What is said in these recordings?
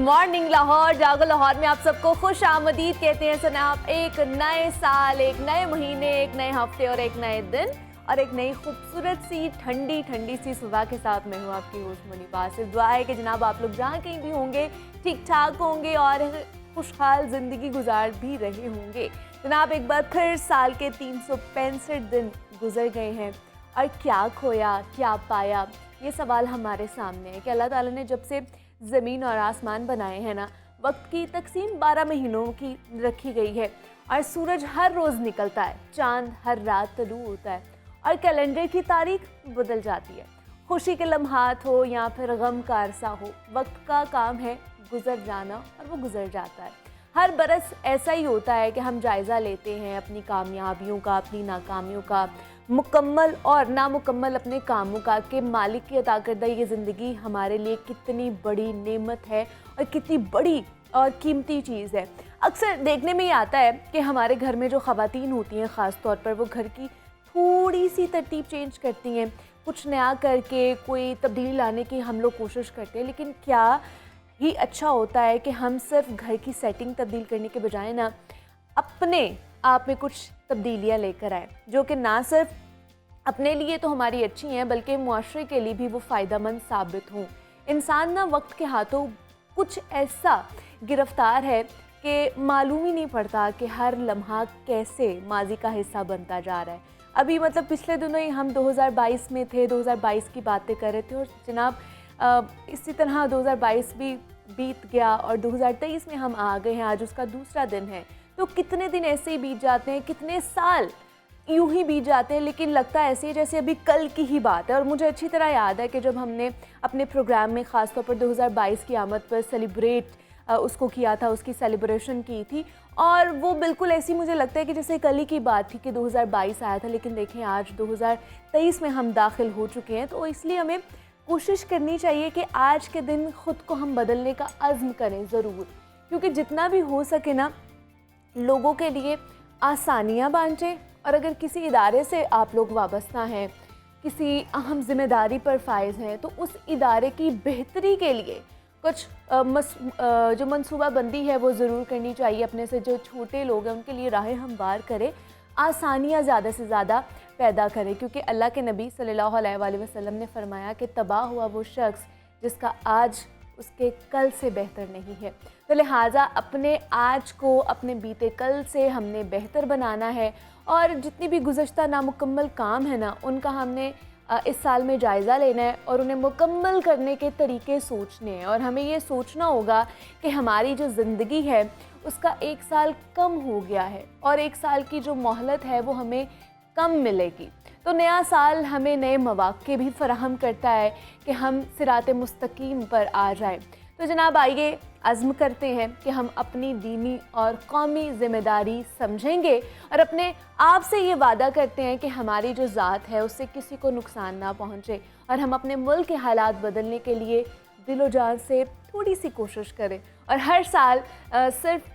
Morning Lahore, जागो लाहौर में आप सबको खुश आमदीद कहते हैं जनाब। एक नए साल, एक नए महीने, एक नए हफ्ते और एक नए दिन और एक नई खूबसूरत सी ठंडी ठंडी सी सुबह के साथ मैं हूँ आपकी होस्ट मुनीबा। से दुआ है कि जनाब आप लोग जहाँ कहीं भी होंगे ठीक ठाक होंगे और खुशहाल ज़िंदगी गुजार भी रहे होंगे। जनाब एक बार फिर साल के 365 दिन गुजर गए हैं और क्या खोया क्या पाया, ये सवाल हमारे सामने है कि अल्लाह ताला ने जब से ज़मीन और आसमान बनाए हैं ना, वक्त की तकसीम 12 महीनों की रखी गई है और सूरज हर रोज़ निकलता है, चांद हर रात तलू होता है और कैलेंडर की तारीख बदल जाती है। खुशी के लम्हात हो या फिर गम का अरसा हो, वक्त का काम है गुजर जाना और वो गुजर जाता है। हर बरस ऐसा ही होता है कि हम जायज़ा लेते हैं अपनी कामयाबियों का, अपनी नाकामियों का, मुकम्मल और नामुकम्मल अपने कामों का, कि मालिक की अता करदा ये ज़िंदगी हमारे लिए कितनी बड़ी नेमत है और कितनी बड़ी और कीमती चीज़ है। अक्सर देखने में ये आता है कि हमारे घर में जो ख़वातीन होती हैं ख़ास तौर पर, वो घर की थोड़ी सी तरतीब चेंज करती हैं, कुछ नया करके कोई तब्दीली लाने की हम लोग कोशिश करते हैं। लेकिन क्या ही अच्छा होता है कि हम सिर्फ घर की सेटिंग तब्दील करने के बजाय ना अपने आप में कुछ तब्दीलियाँ लेकर आए, जो कि ना सिर्फ अपने लिए तो हमारी अच्छी हैं बल्कि मुआशरे के लिए भी वो फ़ायदेमंद साबित हों। इंसान ना वक्त के हाथों कुछ ऐसा गिरफ्तार है कि मालूम ही नहीं पड़ता कि हर लम्हा कैसे माजी का हिस्सा बनता जा रहा है। अभी मतलब पिछले दिनों ही हम 2022 में थे, 2022 की बातें कर रहे थे और जनाब इसी तरह 2022 भी बीत गया और 2023 में हम आ गए हैं। आज उसका दूसरा दिन है। तो कितने दिन ऐसे ही बीत जाते हैं, कितने साल यूं ही बीत जाते हैं, लेकिन लगता है ऐसे जैसे अभी कल की ही बात है। और मुझे अच्छी तरह याद है कि जब हमने अपने प्रोग्राम में ख़ास तौर पर 2022 की आमद पर सेलिब्रेट उसको किया था, उसकी सेलिब्रेशन की थी, और वो बिल्कुल ऐसी मुझे लगता है कि जैसे कल ही की बात थी कि 2022 आया था। लेकिन देखें आज 2023 में हम दाखिल हो चुके हैं। तो इसलिए हमें कोशिश करनी चाहिए कि आज के दिन ख़ुद को हम बदलने का अज़्म करें ज़रूर, क्योंकि जितना भी हो सके ना लोगों के लिए आसानियाँ बांटें। और अगर किसी इदारे से आप लोग वाबस्ता हैं, किसी अहम ज़िम्मेदारी पर फायज़ हैं, तो उस इदारे की बेहतरी के लिए कुछ जो मनसूबाबंदी है वो ज़रूर करनी चाहिए। अपने से जो छोटे लोग हैं उनके लिए राहें हमवार करें, आसानियाँ ज़्यादा से ज़्यादा पैदा करें, क्योंकि अल्लाह के नबी सल्लल्लाहु अलैहि वसल्लम ने फरमाया कि तबाह हुआ वो शख्स जिसका आज उसके कल से बेहतर नहीं है। तो लिहाजा अपने आज को अपने बीते कल से हमने बेहतर बनाना है और जितनी भी गुज़श्ता नामुकम्मल काम है ना, उनका हमने इस साल में जायज़ा लेना है और उन्हें मुकम्मल करने के तरीके सोचने हैं। और हमें ये सोचना होगा कि हमारी जो ज़िंदगी है उसका एक साल कम हो गया है और एक साल की जो मोहलत है वो हमें कम मिलेगी। तो नया साल हमें नए मौक़े भी फ़राहम करता है कि हम सिराते मुस्तकीम पर आ जाएं। तो जनाब आइए अज़्म करते हैं कि हम अपनी दीनी और कौमी ज़िम्मेदारी समझेंगे और अपने आप से ये वादा करते हैं कि हमारी जो ज़ात है उससे किसी को नुकसान ना पहुँचे और हम अपने मुल्क के हालात बदलने के लिए दिलो जान से थोड़ी सी कोशिश करें। और हर साल सिर्फ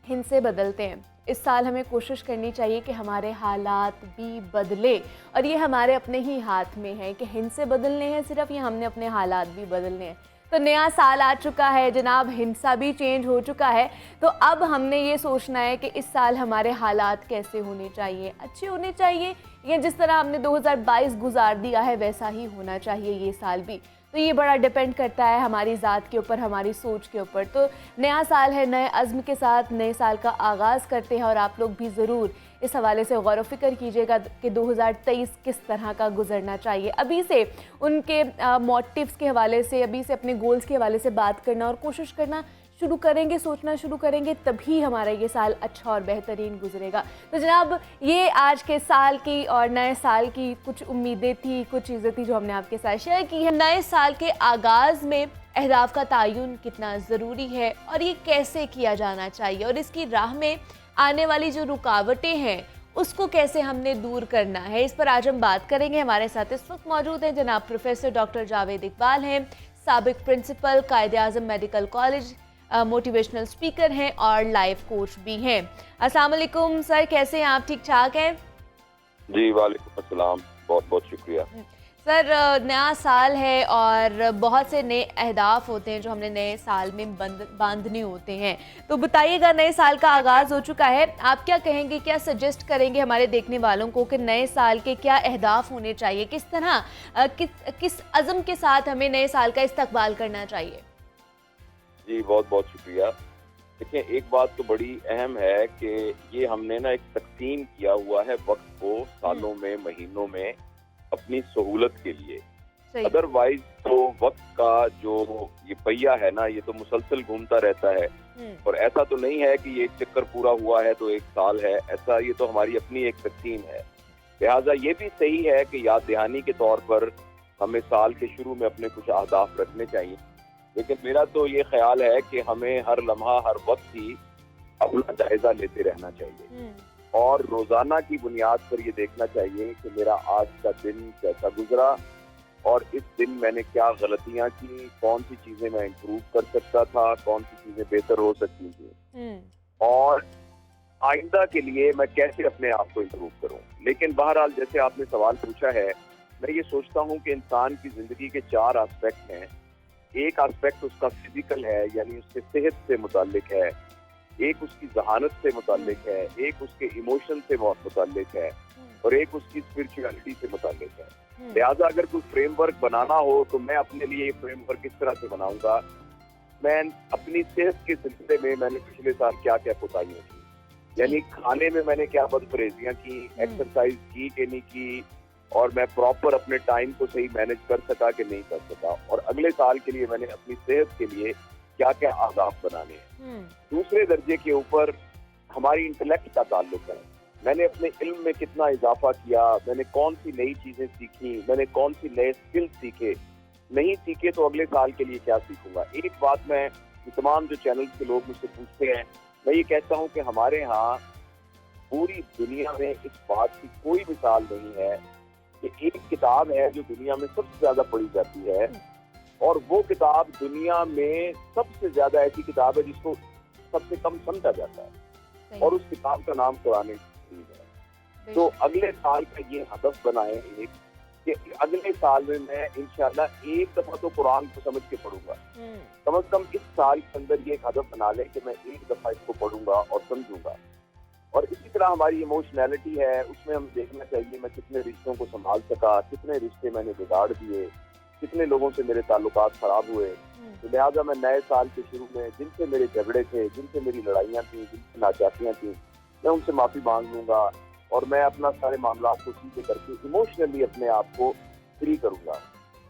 हिंसे बदलते हैं, इस साल हमें कोशिश करनी चाहिए कि हमारे हालात भी बदले और ये हमारे अपने ही हाथ में है कि हिंसे बदलने हैं सिर्फ, ये हमने अपने हालात भी बदलने हैं। तो नया साल आ चुका है जनाब, हिंसा भी चेंज हो चुका है। तो अब हमने ये सोचना है कि इस साल हमारे हालात कैसे होने चाहिए, अच्छे होने चाहिए या जिस तरह हमने 2022 गुजार दिया है वैसा ही होना चाहिए ये साल भी। तो ये बड़ा डिपेंड करता है हमारी ज़ात के ऊपर, हमारी सोच के ऊपर। तो नया साल है, नए अज़्म के साथ नए साल का आगाज़ करते हैं और आप लोग भी ज़रूर इस हवाले से गौर व फ़िक्र कीजिएगा कि 2023 किस तरह का गुजरना चाहिए। अभी से उनके मोटिव्स के हवाले से, अभी से अपने गोल्स के हवाले से बात करना और कोशिश करना शुरू करेंगे, सोचना शुरू करेंगे, तभी हमारा ये साल अच्छा और बेहतरीन गुजरेगा। तो जनाब ये आज के साल की और नए साल की कुछ उम्मीदें थी, कुछ चीज़ें थी जो हमने आपके साथ शेयर की है। नए साल के आगाज़ में अहदाफ का तयन कितना ज़रूरी है और ये कैसे किया जाना चाहिए और इसकी राह में आने वाली जो रुकावटें हैं उसको कैसे हमने दूर करना है, इस पर आज हम बात करेंगे। हमारे साथ इस वक्त मौजूद हैं जनाब प्रोफेसर डॉक्टर जावेद इकबाल हैं, साबिक प्रिंसिपल कायदे आज़म मेडिकल कॉलेज, मोटिवेशनल स्पीकर हैं और लाइफ कोच भी हैं। अस्सलाम वालेकुम सर, कैसे हैं आप? ठीक ठाक हैं? जी वालेकुम अस्सलाम, बहुत बहुत शुक्रिया। सर, नया साल है और बहुत से नए अहदाफ होते हैं जो हमने नए साल में बांधने होते हैं। तो बताइएगा, नए साल का आगाज़ हो चुका है, आप क्या कहेंगे, क्या सजेस्ट करेंगे हमारे देखने वालों को कि नए साल के क्या अहदाफ होने चाहिए, किस तरह किस अज़म के साथ हमें नए साल का इस्तकबाल करना चाहिए? जी, बहुत बहुत शुक्रिया। देखिए, एक बात तो बड़ी अहम है कि ये हमने ना एक तक़सीम किया हुआ है वक्त को सालों में, महीनों में, अपनी सहूलत के लिए। अदरवाइज तो वक्त का जो ये पहिया है ना, ये तो मुसलसल घूमता रहता है। और ऐसा तो नहीं है कि ये एक चक्कर पूरा हुआ है तो एक साल है, ऐसा ये तो हमारी अपनी एक तक़सीम है। लिहाजा ये भी सही है कि याद दहानी के तौर पर हमें साल के शुरू में अपने कुछ अहदाफ रखने चाहिए। लेकिन मेरा तो ये ख्याल है कि हमें हर लम्हा, हर वक्त ही अपना जायजा लेते रहना चाहिए और रोजाना की बुनियाद पर ये देखना चाहिए कि मेरा आज का दिन कैसा गुजरा और इस दिन मैंने क्या गलतियां की, कौन सी चीजें मैं इम्प्रूव कर सकता था, कौन सी चीजें बेहतर हो सकती थी और आइंदा के लिए मैं कैसे अपने आप को इम्प्रूव करूं। लेकिन बहरहाल, जैसे आपने सवाल पूछा है, मैं ये सोचता हूं कि इंसान की जिंदगी के 4 एस्पेक्ट हैं। एक एस्पेक्ट उसका फिजिकल है, यानी उसके सेहत से मुताल्लिक है, एक उसकी जहानत से मुताल्लिक है, एक उसके इमोशन से बहुत मुताल्लिक है और एक उसकी स्पिरिचुअलिटी से मुताल्लिक है। लिहाजा अगर कोई फ्रेमवर्क बनाना हो तो मैं अपने लिए ये फ्रेमवर्क किस तरह से बनाऊंगा। मैं अपनी सेहत के सिलसिले में मैंने पिछले साल क्या क्या कोताहियां की, यानी खाने में मैंने क्या बदपरहेजियां की, एक्सरसाइज की कि नहीं की, और मैं प्रॉपर अपने टाइम को सही मैनेज कर सका कि नहीं कर सका, और अगले साल के लिए मैंने अपनी सेहत के लिए क्या क्या अहदाफ बनाने हैं। दूसरे दर्जे के ऊपर हमारी इंटेलेक्ट का ताल्लुक है। मैंने अपने इल्म में कितना इजाफा किया, मैंने कौन सी नई चीजें सीखी, मैंने कौन सी नए स्किल सीखे, नहीं सीखे तो अगले साल के लिए क्या सीखूंगा। एक बात मैं तमाम जो चैनल के लोग मुझसे पूछते हैं, मैं ये कहता हूँ कि हमारे यहाँ पूरी दुनिया में इस बात की कोई मिसाल नहीं है कि एक किताब है जो दुनिया में सबसे ज्यादा पढ़ी जाती है और वो किताब दुनिया में सबसे ज्यादा ऐसी किताब है जिसको सबसे कम समझा जाता है और उस किताब का नाम कुरान करीम है। तो अगले साल का ये हदफ बनाए एक कि अगले साल में मैं इंशाल्लाह एक दफा तो कुरान को समझ के पढ़ूंगा। कम से कम इस साल के अंदर ये एक हदफ बना लें कि मैं एक दफा इसको पढ़ूंगा और समझूंगा। और इसी तरह हमारी इमोशनैलिटी है, उसमें हम देखना चाहिए मैं कितने रिश्तों को संभाल सका, कितने रिश्ते मैंने बिगाड़ दिए, कितने लोगों से मेरे ताल्लुकात खराब हुए। तो लिहाजा मैं नए साल के शुरू में जिनसे मेरे झगड़े थे, जिनसे मेरी लड़ाइयाँ थी, जिनसे नाचाकियाँ थी, मैं उनसे माफी मांग लूंगा और मैं अपना सारे मामला को सीधे करके इमोशनली अपने आप को फ्री करूंगा।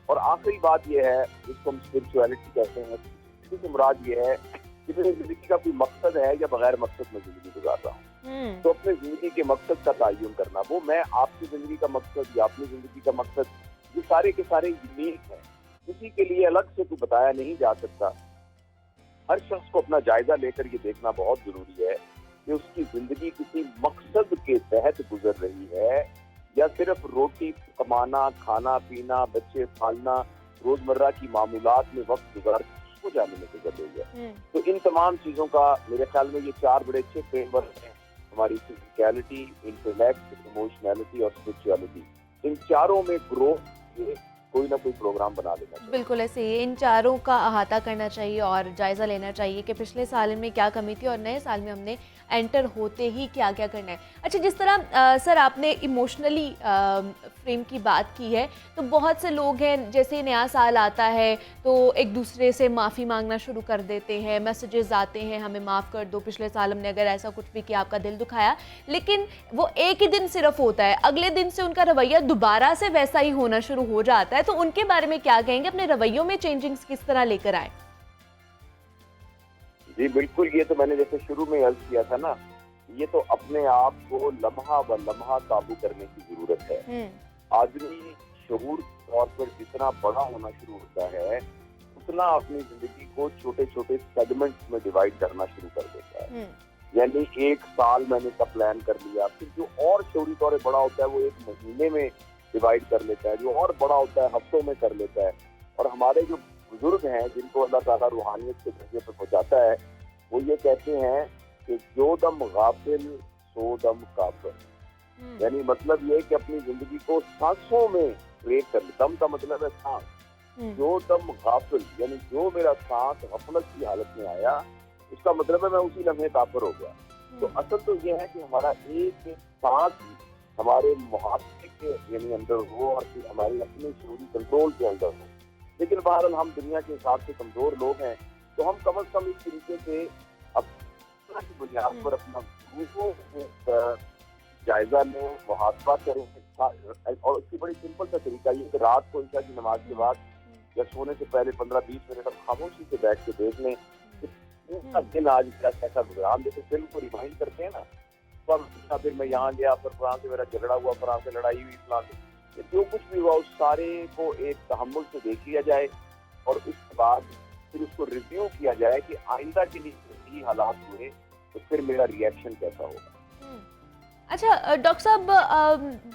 और आखिरी बात यह है, जिसको हम स्पिरिचुअलिटी कहते हैं, इससे मुराद ये है कि मेरी जिंदगी का कोई मकसद है या बगैर मकसद में जिंदगी गुजार रहा हूँ। तो अपने जिंदगी के मकसद का तयन करना, वो मैं आपकी जिंदगी का मकसद या अपनी जिंदगी का मकसद, ये सारे के सारे यूनिक है, किसी के लिए अलग से कोई बताया नहीं जा सकता। हर शख्स को अपना जायजा लेकर ये देखना बहुत जरूरी है कि उसकी जिंदगी किसी मकसद के तहत गुजर रही है या सिर्फ रोटी कमाना, खाना पीना, बच्चे पालना, रोजमर्रा की मामूलात में वक्त गुजार उसको जाने में गुजर रही है। तो इन तमाम चीजों का मेरे ख्याल में ये 4 बड़े अच्छे फ्रेमवर्क हैं, हमारी फिजिकलिटी, इंटेलेक्ट, इमोशनैलिटी और स्पिरिचुअलिटी। इन चारों में ग्रोथ के कोई ना कोई प्रोग्राम बना लेना चाहिए। बिल्कुल ऐसे ही इन चारों का अहाता करना चाहिए और जायज़ा लेना चाहिए कि पिछले साल में क्या कमी थी और नए साल में हमने एंटर होते ही क्या क्या करना है। अच्छा, जिस तरह सर आपने इमोशनली फ्रेम की बात की है, तो बहुत से लोग हैं जैसे नया साल आता है तो एक दूसरे से माफ़ी मांगना शुरू कर देते हैं, मैसेजेस आते हैं हमें माफ़ कर दो, पिछले साल हमने अगर ऐसा कुछ भी किया, आपका दिल दुखाया। लेकिन वो एक ही दिन सिर्फ होता है, अगले दिन से उनका रवैया दोबारा से वैसा ही होना शुरू हो जाता है। तो उनके बारे में क्या कहेंगे, अपने रवैयों में चेंजिंग्स किस तरह लेकर आए? जी बिल्कुल, ये तो मैंने जैसे शुरू में अर्ज किया था ना, ये तो अपने आप को लम्हा ब लम्हा काबू करने की जरूरत है। आदमी शऊर तौर पर जितना बड़ा होना शुरू होता है उतना अपनी जिंदगी को छोटे छोटे सेगमेंट्स में डिवाइड करना शुरू कर देता है। यानी एक साल मैंने का प्लान कर लिया, फिर जो और शऊरी तौर पर बड़ा होता है वो एक महीने में डिवाइड कर लेता है, जो और बड़ा होता है हफ्तों में कर लेता है। और हमारे जो बुजुर्ग हैं जिनको अल्लाह ताला रूहानियत के दर्जे पर पहुंचाता है, वो ये कहते हैं कि जो दम गाफिल सो दम काफिल। यानी मतलब ये कि अपनी जिंदगी को सांसों में क्रिएट कर ले। दम का मतलब है सांस। जो दम गाफिल, यानी जो मेरा सांस गफलत की हालत में आया, उसका मतलब है मैं उसी लम्हे काफिर हो गया। तो असल तो ये है कि हमारा एक एक सांस हमारे मुहाफे के यानी अंदर हो और फिर हमारे अपने शूरी कंट्रोल के अंदर हो। लेकिन बहरहाल हम दुनिया के हिसाब से कमजोर लोग हैं, तो हम कम अज कम इस तरीके से अपना की बुनियाद पर अपना गुरूओं को जायजा लें, मुहासबा करें। और उसकी बड़ी सिंपल सा तरीका ये कि रात को ईशा की नमाज के बाद या सोने से पहले 15-20 मिनट हम खामोशी से बैठ के देख लें कि पूरा दिन आज मेरा कैसा गुजरा। हम जैसे फिल्म को रिवाइंड करते हैं ना, तो फिर मैं यहाँ गया, फिर फलां से मेरा झगड़ा हुआ, फलां से लड़ाई हुई, फलां से जो कुछ भी हुआ उस सारे को एक तहम्मुल से देख लिया जाए और उसके बाद फिर उसको रिव्यू किया जाए कि आइंदा के लिए यही हालात हुए तो फिर मेरा रिएक्शन कैसा होगा। अच्छा डॉक्टर साहब,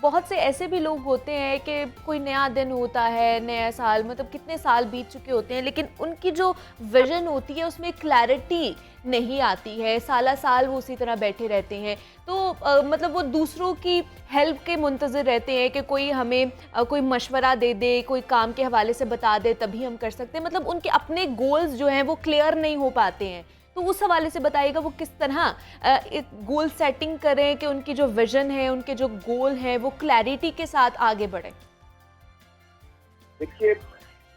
बहुत से ऐसे भी लोग होते हैं कि कोई नया दिन होता है, नया साल, मतलब कितने साल बीत चुके होते हैं, लेकिन उनकी जो विजन होती है उसमें क्लैरिटी नहीं आती है, साला साल वो उसी तरह बैठे रहते हैं। तो मतलब वो दूसरों की हेल्प के मुंतज़िर रहते हैं कि कोई हमें कोई मशवरा दे दे, कोई काम के हवाले से बता दे तभी हम कर सकते हैं। मतलब उनके अपने गोल्स जो हैं वो क्लियर नहीं हो पाते हैं। तो उस हवाले से बताइएगा वो किस तरह एक गोल सेटिंग करें कि उनकी जो विजन है, उनके जो गोल हैं वो क्लैरिटी के साथ आगे बढ़े। देखिए,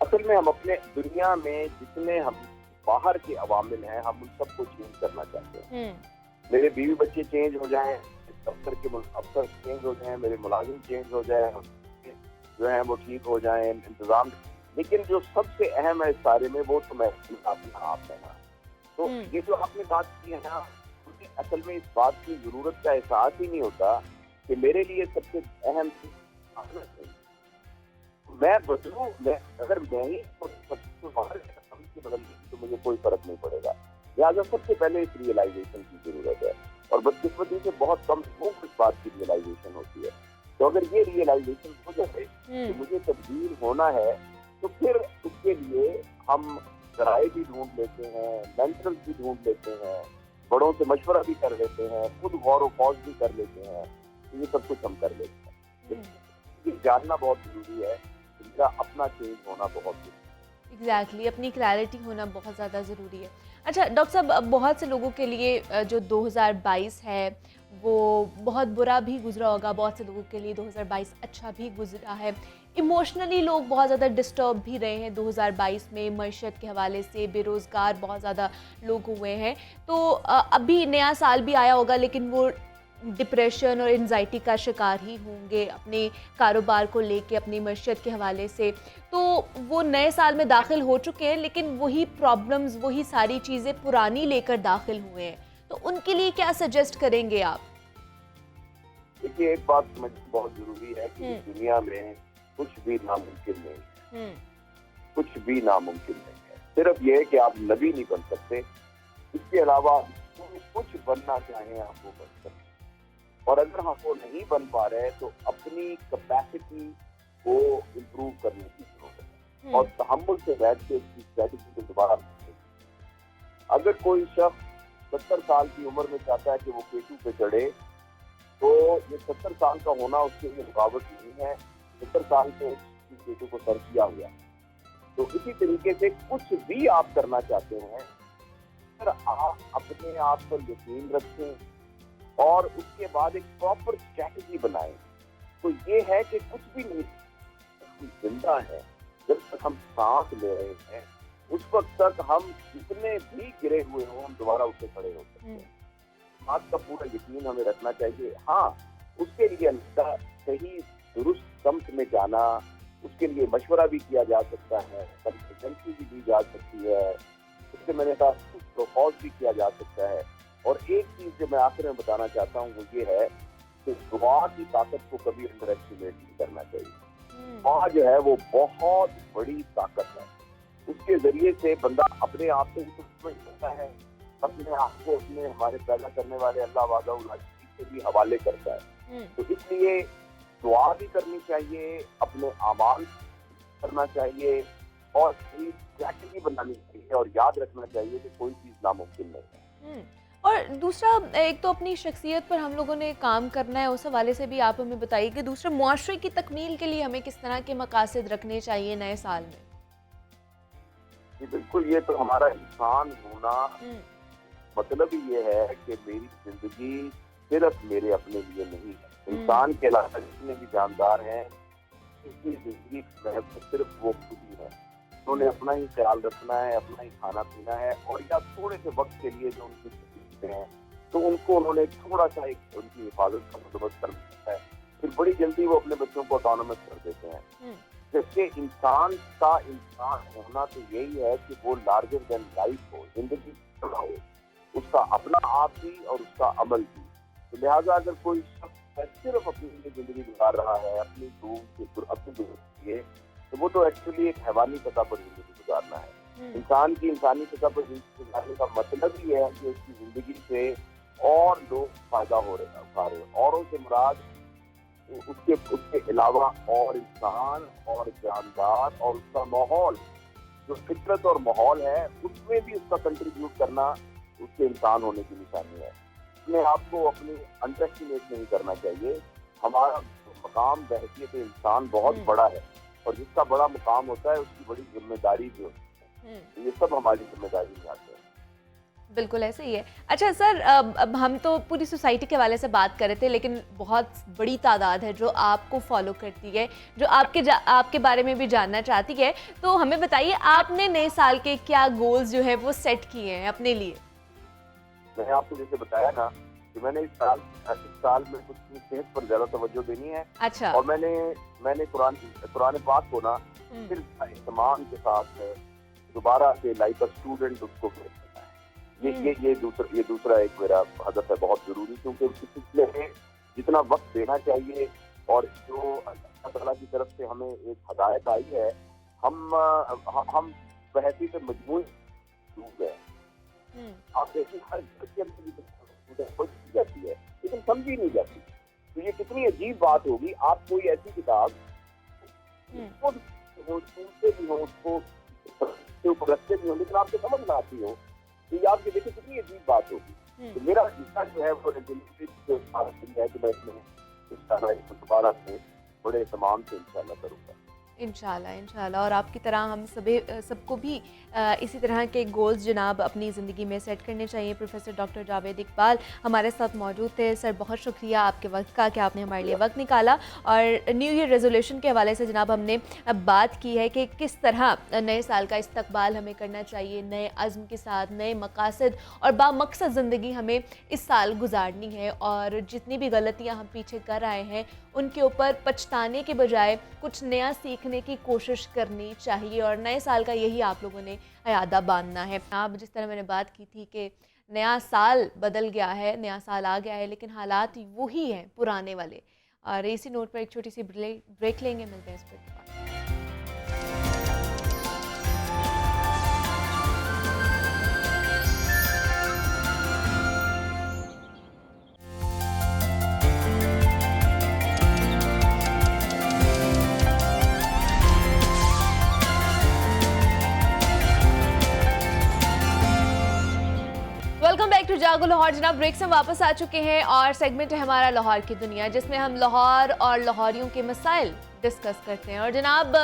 असल में हम अपने दुनिया में जितने हम बाहर के अवामिल हैं, हम उन सबको चेंज करना चाहते हैं। मेरे बीवी बच्चे चेंज हो जाएं, दफ्तर के अफसर चेंज हो जाएं, मेरे मुलाजिम चेंज हो जाए, जो है वो ठीक हो जाएं, इंतजाम। लेकिन जो सबसे अहम है इस सारे में वो तो मैं अपना आप है ना। तो ये जो आपने बात की है ना, मुझे असल में इस बात की जरूरत का एहसास ही नहीं होता कि मेरे लिए सबसे अहम चीज मैं बदलूं। अगर मैं ही बदल तो मुझे कोई फर्क नहीं पड़ेगा। लिहाजा सबसे पहले इस रियलाइजेशन की जरूरत है और बदकिस्मती से बहुत कम लोगों को इस बात की रियलाइजेशन होती है। तो अगर ये रियलाइजेशन हो जाए कि मुझे तब्दील होना है, तो फिर उसके लिए हम जराए भी ढूंढ लेते हैं, मेंटल भी ढूंढ लेते हैं, बड़ों से मशवरा भी कर लेते हैं, खुद गौर व फौज भी कर लेते हैं। तो ये सब कुछ हम कर लेते हैं। ये जानना बहुत जरूरी है, इनका अपना चेंज होना बहुत जरूरी है। एग्जैक्टली, अपनी क्लैरिटी होना बहुत ज़्यादा ज़रूरी है। अच्छा डॉक्टर साहब, बहुत से लोगों के लिए जो 2022 है वो बहुत बुरा भी गुजरा होगा, बहुत से लोगों के लिए 2022 अच्छा भी गुजरा है। इमोशनली लोग बहुत ज़्यादा डिस्टर्ब भी रहे हैं 2022 में, मईशत के हवाले से बेरोज़गार बहुत ज़्यादा लोग हुए हैं। तो अभी नया साल भी आया होगा, लेकिन वो डिप्रेशन और एंजाइटी का शिकार ही होंगे अपने कारोबार को लेके, अपनी मईशत के हवाले से। तो वो नए साल में दाखिल हो चुके हैं, लेकिन वही प्रॉब्लम्स, वही सारी चीज़ें पुरानी लेकर दाखिल हुए हैं। तो उनके लिए क्या सजेस्ट करेंगे आप? देखिए, एक बात समझना बहुत जरूरी है कि दुनिया में कुछ भी नामुमकिन नहीं है। कुछ भी नामुमकिन नहीं है। सिर्फ ये है कि आप नबी नहीं बन सकते, इसके अलावा कुछ बनना चाहें आप वो बन सकते। और अगर हम वो नहीं बन पा रहे तो अपनी कैपेसिटी को इम्प्रूव करने की जरूरत है और तहम्मुल से बैठ के इसकी स्ट्रेटेजी को दोबारा। अगर कोई शख्स 70 साल की उम्र में चाहता है कि वो केटू पे चढ़े, तो ये 70 साल का होना उसके लिए रुकावट नहीं है। 70 साल में केटू को सर किया हुआ। तो इसी तरीके से कुछ भी आप करना चाहते हैं, अगर आप अपने आप पर यकीन रखें और उसके बाद एक प्रॉपर स्ट्रैटेजी बनाएं, तो ये है कि कुछ भी नहीं, जिंदा है, जब तक हम सांस ले रहे हैं उस वक्त तक हम जितने भी गिरे हुए हों हम दोबारा उठे खड़े हो सकते हैं। बात का पूरा यकीन हमें रखना चाहिए। हाँ, उसके लिए सही दुरुस्त सम्त में जाना, उसके लिए मशवरा भी किया जा सकता है, कंसल्टेंसी भी दी जा सकती है, उससे मैंने कहा प्रोपोज भी किया जा सकता है। और एक चीज जो मैं आखिर में बताना चाहता हूँ वो ये है कि दुआ की ताकत को कभी अंडर एस्टिमेट नहीं करना चाहिए। दुआ जो है वो बहुत बड़ी ताकत है। उसके जरिए से बंदा अपने आप से समझ सकता है, अपने आप को अपने हमारे पैदा करने वाले अल्लाह वाला से भी हवाले करता है। तो इसलिए दुआ भी करनी चाहिए, अपने आमाल करना चाहिए और स्ट्रैटेजी बनानी चाहिए और याद रखना चाहिए कि कोई चीज नामुमकिन नहीं है। और दूसरा, एक तो अपनी शख्सियत पर हम लोगों ने काम करना है, उस हवाले से भी आप हमें बताइए कि दूसरे मुआशरे की तकमील के लिए हमें किस तरह के मकासद रखने चाहिए नए साल में। जी बिल्कुल, ये तो हमारा इंसान होना मतलब ही ये है कि मेरी जिंदगी सिर्फ मेरे अपने लिए नहीं है। इंसान के अलावा जितने भी जानदार हैं, उसकी जिंदगी सिर्फ वो खुद ही है। उन्होंने अपना ही ख्याल रखना है, अपना ही खाना पीना है, और या थोड़े से वक्त के लिए जो उनकी जिंदगी हैं तो उनको उन्होंने थोड़ा सा एक उनकी हिफाजत का बंदोबस्त करना है, फिर बड़ी जल्दी वो अपने बच्चों को ऑटोनोमस कर देते हैं। जैसे इंसान का इंसान होना तो यही है कि वो लार्जर देन लाइफ हो, जिंदगी हो, उसका अपना आप भी और उसका अमल भी। तो लिहाजा अगर कोई शख्स सिर्फ अपनी जिंदगी गुजार रहा है अपनी अपनी लिए, तो वो तो एक्चुअली एक हैवानी सतह पर जिंदगी गुजारना है। इंसान की इंसानी सतह पर जिंदगी गुजारने का मतलब ही है कि उसकी जिंदगी से और लोग फायदा हो रहे उठा रहे, औरों से मुराद उसके अलावा और इंसान और जानदार और उसका माहौल, जो फितरत और माहौल है, उसमें भी उसका कंट्रीब्यूट करना उसके इंसान होने की निशानी है। इसमें आपको अपनी अंडरएस्टिमेट नहीं करना चाहिए। हमारा मकाम बहसीयत इंसान बहुत बड़ा है, और जिसका बड़ा मुकाम होता है उसकी बड़ी जिम्मेदारी भी होती है। ये सब हमारी जिम्मेदारी में आते हैं। बिल्कुल ऐसे ही है। अच्छा सर, अब हम तो पूरी सोसाइटी के हवाले से बात कर रहे थे, लेकिन बहुत बड़ी तादाद है जो आपको फॉलो करती है, जो आपके बारे में भी जानना चाहती है। तो हमें बताइए, आपने नए साल के क्या गोल्स जो है वो सेट किए हैं अपने लिए? मैंने आपको जैसे बताया ना कि मैंने इस साल में कुछ सेहत पर ज्यादा तवज्जो देनी है। अच्छा। और मैंने कुरान पाक को ना सिर्फ इत्मीनान के साथ दोबारा से लाइक अ स्टूडेंट उसको करना है। ये दूसरा एक मेरा हदफ है बहुत जरूरी, क्योंकि उस सिलसिले में जितना वक्त देना चाहिए और जो अल्लाह ताला की तरफ से हमें एक हदायत आई है, हम बहसी से मजबूर डूब गए। आप देखिए हर जाती है लेकिन समझी नहीं जाती। तो ये कितनी अजीब बात होगी, आप कोई ऐसी किताब सुनते भी हो, उसको रखते भी हो, लेकिन आपको समझ ना आती हो, तो ये आपके देखिए कितनी अजीब बात होगी। तो मेरा हिस्सा जो है वो है कि मैं इसमें दोबारा से बड़े तमाम से इंशाल्लाह करूँगा। इंशाल्लाह। और आपकी तरह हम सबको भी इसी तरह के गोल्स जनाब अपनी ज़िंदगी में सेट करने चाहिए। प्रोफेसर डॉक्टर जावेद इकबाल हमारे साथ मौजूद थे। सर, बहुत शुक्रिया आपके वक्त का कि आपने हमारे लिए वक्त निकाला। और न्यू ईयर रेजोल्यूशन के हवाले से जनाब हमने अब बात की है कि किस तरह नए साल का इस्तकबाल हमें करना चाहिए, नए अज़्म के साथ, नए मकासद और बामकसद ज़िंदगी हमें इस साल गुजारनी है। और जितनी भी गलतियाँ हम पीछे कर आए हैं उनके ऊपर पछताने के बजाय कुछ नया सीखने की कोशिश करनी चाहिए, और नए साल का यही आप लोगों ने इरादा बांधना है। आप जिस तरह मैंने बात की थी कि नया साल बदल गया है, नया साल आ गया है, लेकिन हालात वही हैं पुराने वाले। और इसी नोट पर एक छोटी सी ब्रेक लेंगे, मिलते हैं इस पर। वेलकम बैक टू जागो लाहौर। जनाब, ब्रेक से वापस आ चुके हैं और सेगमेंट है हमारा लाहौर की दुनिया, जिसमें हम लाहौर और लाहौरियों के मसाइल डिस्कस करते हैं। और जनाब,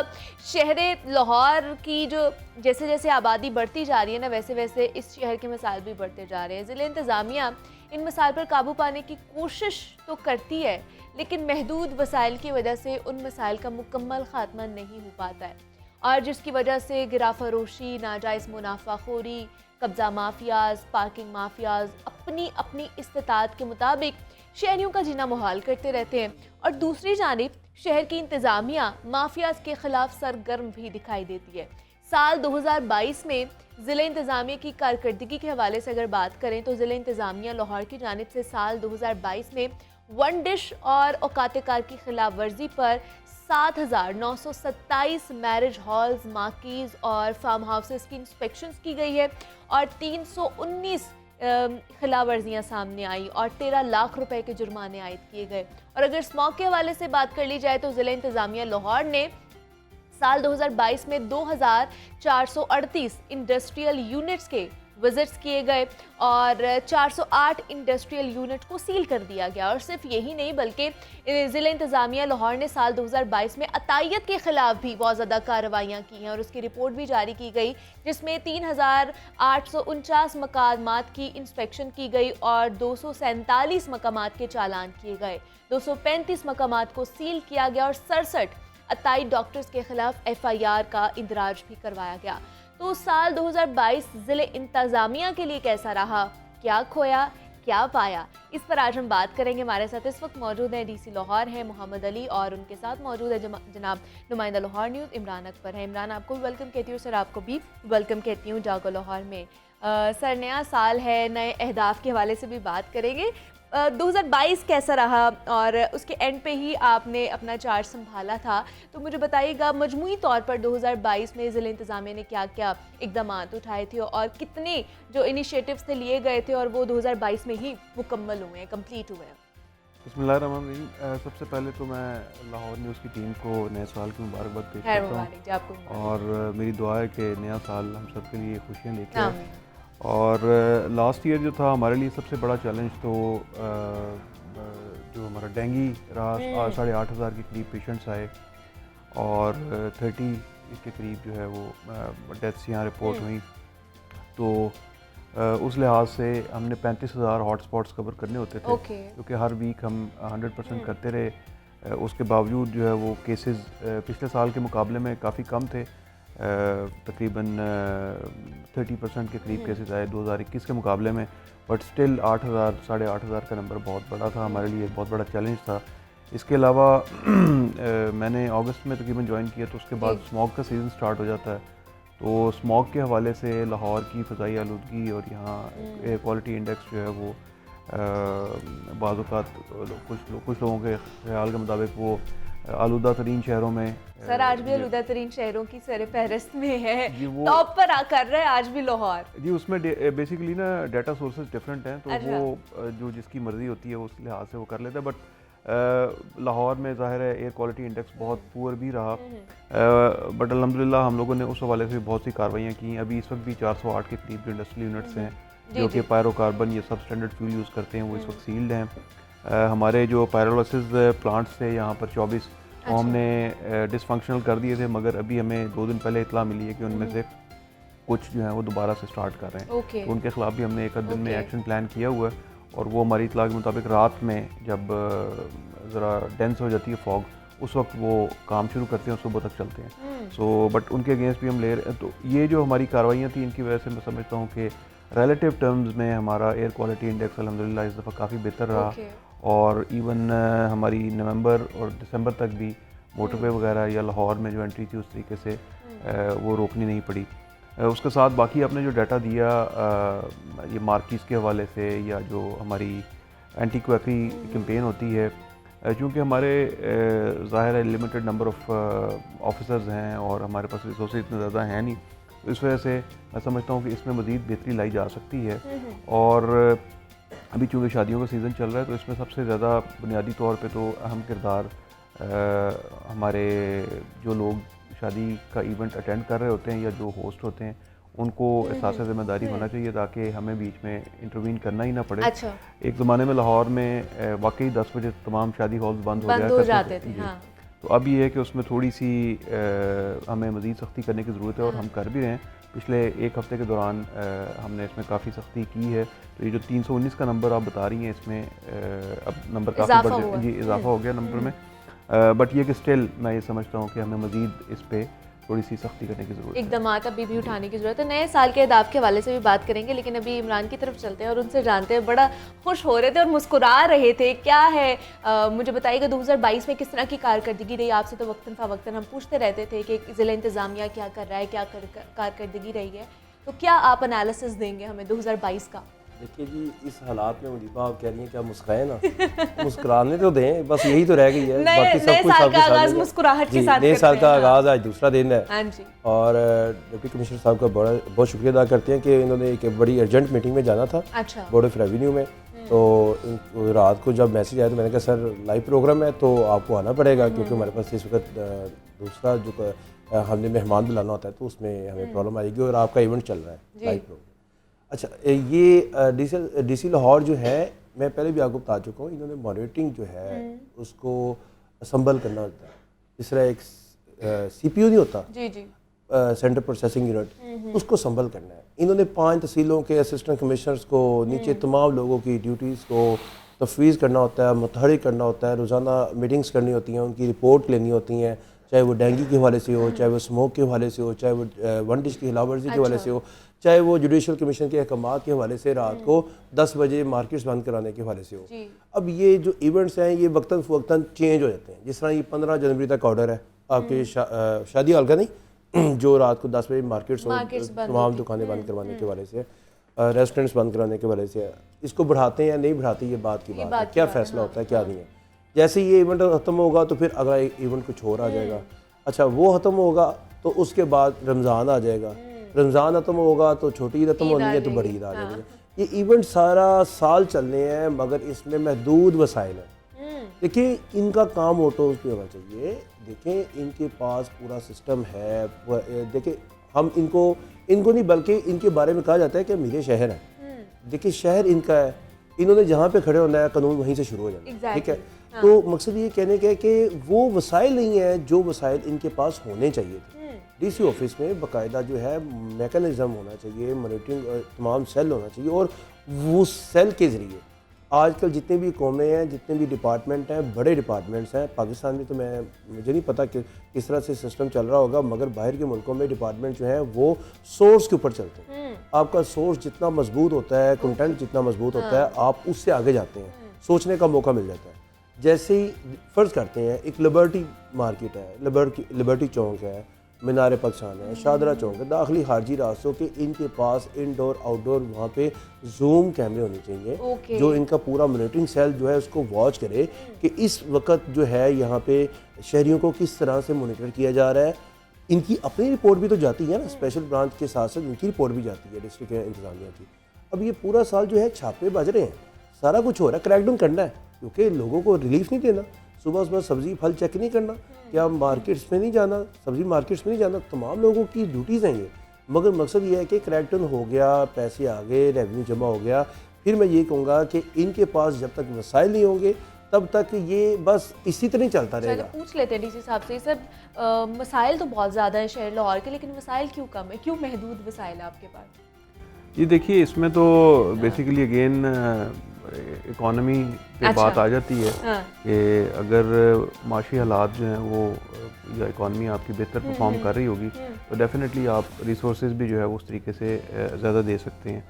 शहर लाहौर की जो जैसे जैसे आबादी बढ़ती जा रही है ना, वैसे वैसे इस शहर के मसाइल भी बढ़ते जा रहे हैं। ज़िले इंतज़ामिया इन मसाइल पर काबू पाने की कोशिश तो करती है, लेकिन महदूद वसाइल की वजह से उन मसाइल का मुकम्मल खात्मा नहीं हो पाता है, और जिसकी वजह से गिरा फरोशी, नाजायज़ मुनाफाखोरी, कब्ज़ा माफियाज, पार्किंग माफियाज अपनी अपनी इस्तिताअत के मुताबिक शहरियों का जीना मुहाल करते रहते हैं। और दूसरी जानिब शहर की इंतज़ामिया माफियाज के खिलाफ सरगर्म भी दिखाई देती है। साल 2022 में ज़िले इंतज़ामिया की कारकर्दगी के हवाले से अगर बात करें तो ज़िले इंतज़ामिया लाहौर की जानिब से साल 2022 में वन डिश और औकात-ए-कार की खिलाफ वर्जी पर 7,927 मैरिज हॉल्स, मार्कीज़ और फार्म हाउसेस की इंस्पेक्शंस की गई है, और 319 खिलाफ वर्जियाँ सामने आई और 13 लाख रुपए के जुर्माने आयद किए गए। और अगर स्मॉग के हवाले से बात कर ली जाए तो ज़िला इंतज़ामिया लाहौर ने साल 2022 में 2,438 इंडस्ट्रियल यूनिट्स के विजिट्स किए गए और 408 इंडस्ट्रियल यूनिट को सील कर दिया गया। और सिर्फ यही नहीं बल्कि ज़िला इंतज़ामिया लाहौर ने साल 2022 में अतायत के खिलाफ भी बहुत ज़्यादा कार्रवाइयाँ की हैं और उसकी रिपोर्ट भी जारी की गई, जिसमें 3849 मकामात की इंस्पेक्शन की गई और 247 मकामात के चालान किए गए, 235 मकामात को सील किया गया और 67 अताई डॉक्टर्स के खिलाफ FIR का इंदराज भी करवाया गया। तो साल 2022 ज़िले इंतज़ामिया के लिए कैसा रहा, क्या खोया क्या पाया, इस पर आज हम बात करेंगे। हमारे साथ इस वक्त मौजूद हैं DC लाहौर है मोहम्मद अली और उनके साथ मौजूद है जनाब नुमाइंदा लाहौर न्यूज़ इमरान अकबर है। इमरान, आपको भी वेलकम कहती हूँ सर, आपको भी वेलकम कहती हूँ जागो लाहौर में। सर, नया साल है, नए अहदाफ के हवाले से भी बात करेंगे। 2022 कैसा रहा और उसके एंड पे ही आपने अपना चार्ज संभाला था, तो मुझे बताइएगा मजमूई तौर पर 2022 में ज़िला इंतज़ामिया ने क्या क्या इक़दाम उठाए थे और कितने जो इनिशिएटिव्स थे लिए गए थे और वो 2022 में ही मुकम्मल हुए हैं, कंप्लीट हुए हैं। बिस्मिल्लाहिर्रहमानिर्रहीम। सबसे पहले तो मैं लाहौर न्यूज़ की टीम को नए साल की मुबारकबाद पेश करता हूँ और मेरी दुआ है कि नया साल हम सब के लिए खुशियाँ लेके आए। और लास्ट ईयर जो था हमारे लिए सबसे बड़ा चैलेंज तो जो हमारा डेंगी रहा, 8,500 के करीब पेशेंट्स आए और 30 इसके करीब जो है वो डेथ्स यहाँ रिपोर्ट हुई। तो उस लिहाज से हमने 35,000 हॉटस्पॉट्स कवर करने होते थे, क्योंकि हर वीक हम 100% करते रहे। उसके बावजूद जो है वो केसेस पिछले साल के मुकाबले में काफ़ी कम थे, तकरीबन 30% के करीब केसेस आए 2021 के मुकाबले में, बट स्टिल 8,000 8,500 का नंबर बहुत बड़ा था, हमारे लिए बहुत बड़ा चैलेंज था। इसके अलावा मैंने अगस्त में तकरीबन ज्वाइन किया, तो उसके बाद स्मॉग का सीज़न स्टार्ट हो जाता है। तो स्मॉग के हवाले से लाहौर की फ़ज़ाई आलूदगी और यहाँ एयर क्वालिटी इंडेक्स जो है वो बाज़ औक़ात कुछ लोगों के ख्याल के मुताबिक वो आलूदा तरीन शहरों में, सर आज भी आलूदा तरीन शहरों की सर फहरिस्त में है, टॉप पर कर रहा है आज भी लाहौर जी। उसमें बेसिकली ना डाटा सोर्सेज डिफरेंट हैं, तो वो जो जिसकी मर्ज़ी होती है उस लिहाज से वो कर लेता है। बट लाहौर में ज़ाहिर है एयर क्वालिटी इंडेक्स बहुत पुअर भी रहा, बट अल्हम्दुलिल्लाह हम लोगों ने उस हवाले से बहुत सी कार्रवाइयाँ की। अभी इस वक्त भी 408 के करीब जो इंडस्ट्रियल यूनिट्स हैं जो कि पायरोकार्बन या सब स्टैंडर्ड फ्यूल यूज़ करते हैं वो इस वक्त सील्ड हैं। हमारे जो पायरोलिसिस प्लांट्स थे यहाँ पर 24 वो हमने डिसफंक्शनल कर दिए थे, मगर अभी हमें 2 दिन पहले इतला मिली है कि उनमें से कुछ जो हैं वो दोबारा से स्टार्ट कर रहे हैं। तो उनके खिलाफ भी हमने एक दिन में एक्शन प्लान किया हुआ है और वो हमारी इतला के मुताबिक रात में जब ज़रा डेंस हो जाती है फॉग, उस वक्त वो काम शुरू करते हैं और सुबह तक चलते हैं। सो बट उनके अगेंस्ट भी हम ले रहे हैं। तो ये जो हमारी कार्रवाइयाँ थी इनकी वजह से मैं समझता हूँ कि रिलेटिव टर्म्स में हमारा एयर क्वालिटी इंडेक्स अल्हम्दुलिल्लाह इस दफ़ा काफ़ी बेहतर रहा। और इवन हमारी नवंबर और दिसंबर तक भी मोटरवे वगैरह या लाहौर में जो एंट्री थी उस तरीके से वो रोकनी नहीं पड़ी। उसके साथ बाकी आपने जो डाटा दिया ये मार्किस के हवाले से या जो हमारी एंटी क्वैकरी कैंपेन होती है, चूँकि हमारे ज़ाहिर है लिमिटेड नंबर ऑफ ऑफिसर्स हैं और हमारे पास रिसोर्सेज इतने ज़्यादा हैं नहीं, तो इस वजह से मैं समझता हूँ कि इसमें मज़ीद बेहतरी लाई जा सकती है। और अभी चूँकि शादियों का सीज़न चल रहा है, तो इसमें सबसे ज़्यादा बुनियादी तौर पे तो अहम किरदार हमारे जो लोग शादी का इवेंट अटेंड कर रहे होते हैं या जो होस्ट होते हैं उनको एहसास ज़िम्मेदारी होना चाहिए, ताकि हमें बीच में इंटरवीन करना ही ना पड़े। एक ज़माने में लाहौर में वाकई 10 बजे तमाम शादी हॉल्स बंद हो जाते थे। तो अब ये है कि उसमें थोड़ी सी हमें मज़ीद सख्ती करने की ज़रूरत है और हम कर भी रहे हैं। पिछले एक हफ़्ते के दौरान हमने इसमें काफ़ी सख्ती की है। तो ये जो 319 का नंबर आप बता रही हैं, इसमें अब नंबर काफ़ी बढ़ जी इजाफा हो गया नंबर में, बट ये कि स्टिल मैं ये समझता हूँ कि हमें मज़ीद इस पर थोड़ी सी सख्ती करने की ज़रूरत है, इक़दामात अभी भी उठाने की ज़रूरत है। नए साल के अहदाफ के हवाले से भी बात करेंगे, लेकिन अभी इमरान की तरफ चलते हैं और उनसे जानते हैं। बड़ा खुश हो रहे थे और मुस्कुरा रहे थे, क्या है मुझे बताइएगा 2022 में किस तरह की कारकर्दगी रही? आपसे तो वक्तन फ़वक्तन हम पूछते रहते थे कि ज़िला इंतज़ामिया क्या कर रहा है, क्या कारकर्दगी रही है, तो क्या आप एनालिसिस देंगे हमें 2022 का? देखिए जी, इस हालात में मुनीबा आप कह रही हैं क्या मुस्कुराए ना, मुस्कुराने तो दें, बस यही तो रह गई है। बाकी सब कुछ मुस्कुराहट के साथ नए साल का आगाज़ आज दूसरा दिन है। हाँ जी। और डिप्टी कमिश्नर साहब का बहुत शुक्रिया अदा करते हैं कि इन्होंने एक बड़ी अर्जेंट मीटिंग में जाना था बोर्ड ऑफ रेवेन्यू में। तो रात को जब मैसेज आया तो मैंने कहा सर लाइव प्रोग्राम है तो आपको आना पड़ेगा, क्योंकि हमारे पास इस वक्त दूसरा जो हमने मेहमान बुलाना होता है तो उसमें हमें प्रॉब्लम आएगी और आपका इवेंट चल रहा है लाइव प्रोग्राम। अच्छा, ये डीसी लाहौर जो है, मैं पहले भी आपको बता चुका हूँ, इन्होंने मॉनिटरिंग जो है उसको असम्बल करना होता है। इस तरह एक CPU नहीं होता, जी जी, सेंट्रल प्रोसेसिंग यूनिट, उसको संभल करना है। इन्होंने 5 तहसीलों के असिस्टेंट कमिश्नर्स को, नीचे तमाम लोगों की ड्यूटीज़ को तफवीज़ करना होता है, मुतहरिक करना होता है, रोज़ाना मीटिंग्स करनी होती हैं, उनकी रिपोर्ट लेनी होती हैं, चाहे वो डेंगू के हवाले से हो, चाहे वो स्मोक के हवाले से हो, चाहे वो वन डिश की खिलाफवर्जी के हवाले से हो, चाहे वो जुडिशल कमीशन के अहकामात के हवाले से रात को 10 बजे मार्केट्स बंद कराने के हवाले से हो। अब ये जो इवेंट्स हैं ये वक्तन फ़वक्तन चेंज हो जाते हैं। जिस तरह ये 15 जनवरी तक ऑर्डर है आपके शादी हॉल का नहीं, जो रात को 10 बजे मार्केट्स तमाम दुकानें बंद करवाने के हवाले से, रेस्टोरेंट्स बंद कराने के हवाले से, इसको बढ़ाते हैं या नहीं बढ़ाते, ये बात की बात है, क्या फ़ैसला होता है क्या नहीं है। जैसे ये इवेंट ख़त्म होगा तो फिर अगला इवेंट कुछ और आ जाएगा। अच्छा, वो ख़त्म होगा तो उसके बाद रमज़ान आ जाएगा, रमज़ान ख़त्म होगा तो छोटी ईद ख़त्म होनी है तो बड़ी ईद आ जाएगी। ये इवेंट सारा साल चलने हैं, मगर इसमें महदूद वसाइल है। देखिए, इनका काम ऑटोज पे होना चाहिए। देखें, इनके पास पूरा सिस्टम है। देखिए, हम इनको नहीं बल्कि इनके बारे में कहा जाता है कि मेरे शहर है। देखिए, शहर इनका है, इन्होंने जहाँ पे खड़े होना है कानून वहीं से शुरू हो जाना है। ठीक है, तो मकसद ये कहने का है कि वो वसाइल नहीं है जो वसाइल इनके पास होने चाहिए थे। डीसी ऑफिस में बाकायदा जो है मैकेनिज़्म होना चाहिए, मॉनिटरिंग तमाम सेल होना चाहिए, और वो सेल के ज़रिए आजकल जितने भी कौमें हैं, जितने भी डिपार्टमेंट हैं, बड़े डिपार्टमेंट्स हैं पाकिस्तान में, तो मुझे नहीं पता कि किस तरह से सिस्टम चल रहा होगा, मगर बाहर के मुल्कों में डिपार्टमेंट जो हैं वो सोर्स के ऊपर चलते हैं। आपका सोर्स जितना मजबूत होता है, कंटेंट जितना मजबूत होता है, आप उससे आगे जाते हैं, सोचने का मौका मिल जाता है। जैसे ही फ़र्ज़ करते हैं एक लिबर्टी मार्केट है, लिबर्टी चौक है, मीनार पाकिस्तान है, शादरा चौक है, दाखिली खारजी रास्तों के इनके पास इनडोर आउटडोर वहाँ पे जूम कैमरे होने चाहिए, जो इनका पूरा मॉनिटरिंग सेल जो है उसको वॉच करे कि इस वक्त जो है यहाँ पे शहरियों को किस तरह से मॉनिटर किया जा रहा है। इनकी अपनी रिपोर्ट भी तो जाती है ना, स्पेशल ब्रांच के साथ साथ इनकी रिपोर्ट भी जाती है डिस्ट्रिक्ट इंतजामिया की। अब ये पूरा साल जो है छापे बज रहे हैं, सारा कुछ हो रहा है, क्रैकडाउन करना है, क्योंकि लोगों को रिलीफ नहीं देना। सुबह सुबह सब्ज़ी फल चेक नहीं करना, क्या मार्केट्स में नहीं जाना, सब्ज़ी मार्केट्स में नहीं जाना, तमाम लोगों की ड्यूटीज़ हैं ये। मगर मकसद ये है कि क्रैकडाउन हो गया, पैसे आ गए, रेवेन्यू जमा हो गया, फिर मैं ये कहूँगा कि इनके पास जब तक वसाइल नहीं होंगे तब तक ये बस इसी तरह चलता रहेगा। पूछ लेते हैं डीसी साहब से, सर मसाइल तो बहुत ज़्यादा है शहर लाहौर के, लेकिन वसाइल क्यों कम है, क्यों महदूद वसाइल है आपके पास? ये देखिए, इसमें तो बेसिकली अगेन इकॉनमी पे बात आ जाती है कि अगर माशी हालात जो हैं वो या इकॉनमी आपकी बेहतर परफॉर्म कर रही होगी तो डेफिनेटली आप रिसोर्सेज भी जो है वो उस तरीके से ज़्यादा दे सकते हैं।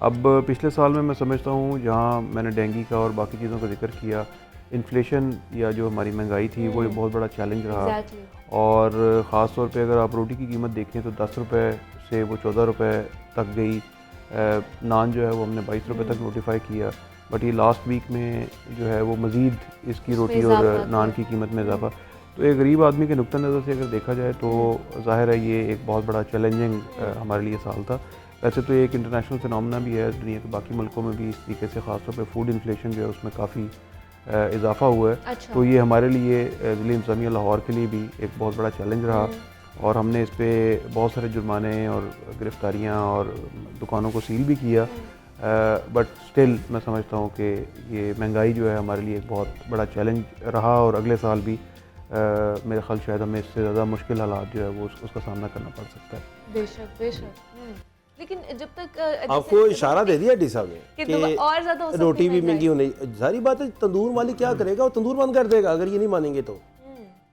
अब पिछले साल में मैं समझता हूँ, जहाँ मैंने डेंगू का और बाकी चीज़ों का जिक्र किया, इन्फ्लेशन या जो हमारी महंगाई थी वो एक बहुत बड़ा चैलेंज रहा। और ख़ास तौर पे अगर आप रोटी की कीमत देखें तो 10 रुपये से वो 14 रुपये तक गई। नान जो है वो हमने 22 रुपये तक नोटिफाई किया, बट ये लास्ट वीक में जो है वो मज़ीद इसकी रोटी और नान की कीमत में इजाफा। तो एक गरीब आदमी के नुक्ता नज़र से अगर देखा जाए तो ज़ाहिर है ये एक बहुत बड़ा चैलेंजिंग हमारे लिए साल था। वैसे तो एक इंटरनेशनल फिनोमेना भी है, दुनिया के बाकी मुल्कों में भी इस तरीके से ख़ास तौर पे फूड इन्फ्लेशन जो है उसमें काफ़ी इजाफा हुआ है। तो ये हमारे लिए ज़िला इंतज़ामिया लाहौर के लिए भी एक बहुत बड़ा चैलेंज रहा, और हमने इस पर बहुत सारे जुर्माने और गिरफ्तारियाँ और दुकानों को सील भी किया। बट स्टिल मैं समझता हूँ कि ये महंगाई जो है हमारे लिए एक बहुत बड़ा चैलेंज रहा, और अगले साल भी मेरे ख्याल शायद हमें इससे ज़्यादा मुश्किल हालात जो है वो उसका सामना करना पड़ सकता है। बेशक बेशक। लेकिन जब तक आपको इशारा दे दिया डी साहब ने कि और ज़्यादा रोटी भी महंगी होनी, जारी बात है तंदूर वाली क्या करेगा, वो तंदूर बंद कर देगा अगर ये नहीं मानेंगे तो।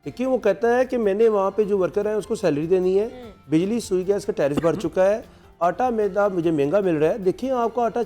देखिए, वो कहता है कि मैंने वहाँ पे जो वर्कर है उसको सैलरी देनी है, बिजली सुई गैस का टैरिफ बढ़ चुका है, आटा मैदा मुझे महंगा मिल रहा है। देखिए, आपका आटा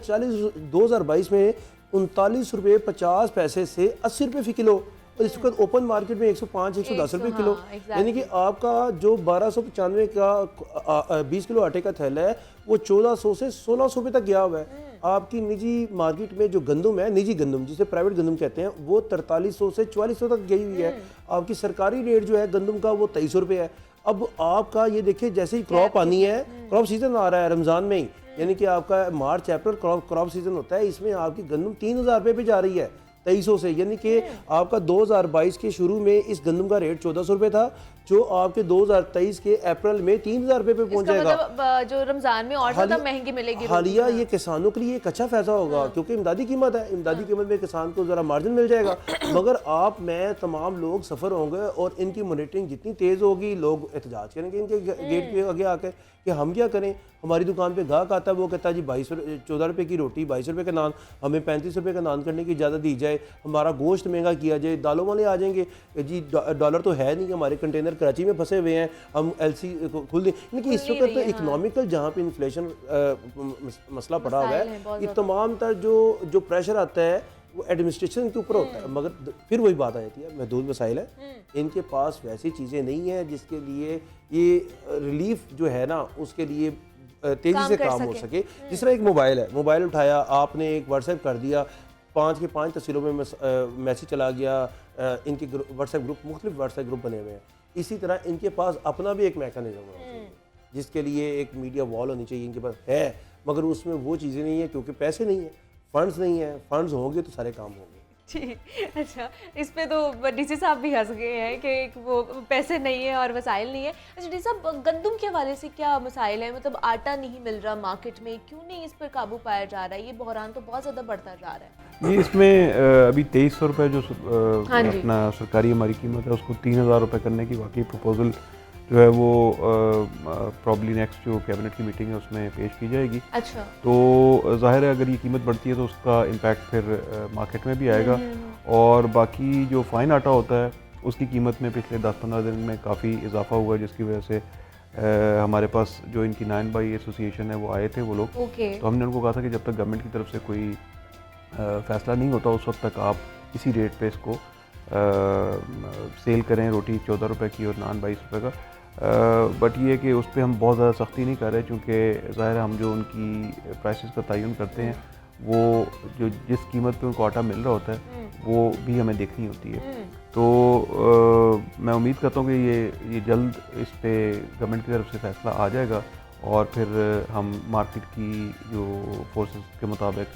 2022 में 39 रुपये 50 पैसे से 80 रुपये फ़ी किलो, और इस वक्त ओपन मार्केट में 105-110 रुपये किलो। यानी कि आपका जो 1295 का 20 किलो आटे का थैला है वो 1400 से 1600 रुपये तक गया हुआ है। आपकी निजी मार्केट में जो गंदम है, निजी गंदम जिसे प्राइवेट गंदम कहते हैं, वो 4300 से 4400 तक गई हुई है। आपकी सरकारी रेट जो है गंदम का वो 2300 रुपये है। अब आपका ये देखिए, जैसे ही क्रॉप आनी है, क्रॉप सीजन आ रहा है रमज़ान में ही, यानी कि आपका मार्च अप्रैल क्रॉप सीजन होता है, इसमें आपकी गंदम 3000 रुपये पे जा रही है 2300 से। यानी कि आपका 2022 के शुरू में इस गंदम का रेट 1400 रुपये था, जो आपके 2023 के अप्रैल में 3000 रुपये पे पहुंच जाएगा। मतलब जो रमजान में और ज़्यादा महंगी मिलेगी हालिया ये किसानों के लिए एक अच्छा फैसला होगा, क्योंकि इमदादी कीमत है, इमदादी कीमत में किसान को ज़रा मार्जिन मिल जाएगा। मगर आप मैं तमाम लोग सफ़र होंगे और इनकी मॉनिटरिंग जितनी तेज़ होगी, लोग एहतजाज करेंगे इनके गेट के आगे आकर कि हम क्या करें। हमारी दुकान पे गाहक आता है, वो कहता है जी 14 रुपये की रोटी, 22 रुपये का नान, हमें 35 रुपये का नान करने की इजाज़त दी जाए, हमारा गोश्त महंगा किया जाए। दालों वाले आ जाएंगे जी डॉलर तो है नहीं, हमारे कंटेनर कराची में फंसे हुए हैं, हम LC खोल दें। यानी कि इस वक्त तो इकनॉमिकल जहाँ पे इन्फ्लेशन मसला पड़ा हुआ है, ये तमाम तर जो प्रेशर आता है वो एडमिनिस्ट्रेशन के ऊपर होता है। मगर फिर वही बात आ जाती है, महदूद वसाइल है, इनके पास वैसी चीज़ें नहीं है जिसके लिए ये रिलीफ जो है ना उसके लिए तेज़ी से काम हो सके। जिस तरह एक मोबाइल है, मोबाइल उठाया आपने, एक व्हाट्सएप कर दिया, 5 के 5 तस्वीरों में मैसेज चला गया, इनके व्हाट्सएप ग्रुप, मुख्तलिफ व्हाट्सएप ग्रुप बने हुए हैं। इसी तरह इनके पास अपना भी एक मैकेनिज्म होना चाहिए, जिसके लिए एक मीडिया वॉल होनी चाहिए। इनके पास है मगर उसमें वो चीज़ें नहीं है, क्योंकि पैसे नहीं है, फंड्स नहीं है। फंड्स होंगे तो सारे काम होंगे। ठीक, अच्छा, इस पे तो डीसी साहब भी हंस गए हैं कि वो पैसे नहीं है और वसाइल नहीं है। अच्छा डीसी साहब, गंदम के हवाले से क्या मसाइल है? मतलब आटा नहीं मिल रहा मार्केट में, क्यों नहीं इस पर काबू पाया जा रहा है? ये बहरान तो बहुत ज़्यादा बढ़ता जा रहा है। ये इसमें अभी 2300 रुपये जो अपना सरकारी हमारी कीमत है उसको 3000 रुपये करने की वाकई प्रपोजल जो है वो प्रॉब्ली नेक्स्ट जो कैबिनेट की मीटिंग है उसमें पेश की जाएगी। अच्छा, तो जाहिर है अगर ये कीमत बढ़ती है तो उसका इम्पैक्ट फिर मार्केट में भी आएगा। और बाकी जो फ़ाइन आटा होता है उसकी कीमत में पिछले 10-15 दिन में काफ़ी इजाफा हुआ है, जिसकी वजह से हमारे पास जो इनकी 9 एसोसिएशन है वो आए थे वो लोग। तो हमने उनको कहा था कि जब तक गवर्नमेंट की तरफ से कोई फ़ैसला नहीं होता उस वक्त तक आप इसी रेट पे इसको सेल करें, रोटी 14 रुपये की और नान 22 रुपये का। बट ये है कि उस पर हम बहुत ज़्यादा सख्ती नहीं कर रहे, चूँकि ज़ाहिर हम जो उनकी प्राइसेस का तयन करते हैं वो जो जिस कीमत पे उनको आटा मिल रहा होता है वो भी हमें देखनी होती है। तो मैं उम्मीद करता हूँ कि ये जल्द इस पे गवर्नमेंट की तरफ से फ़ैसला आ जाएगा और फिर हम मार्केट की जो फोर्सेस के मुताबिक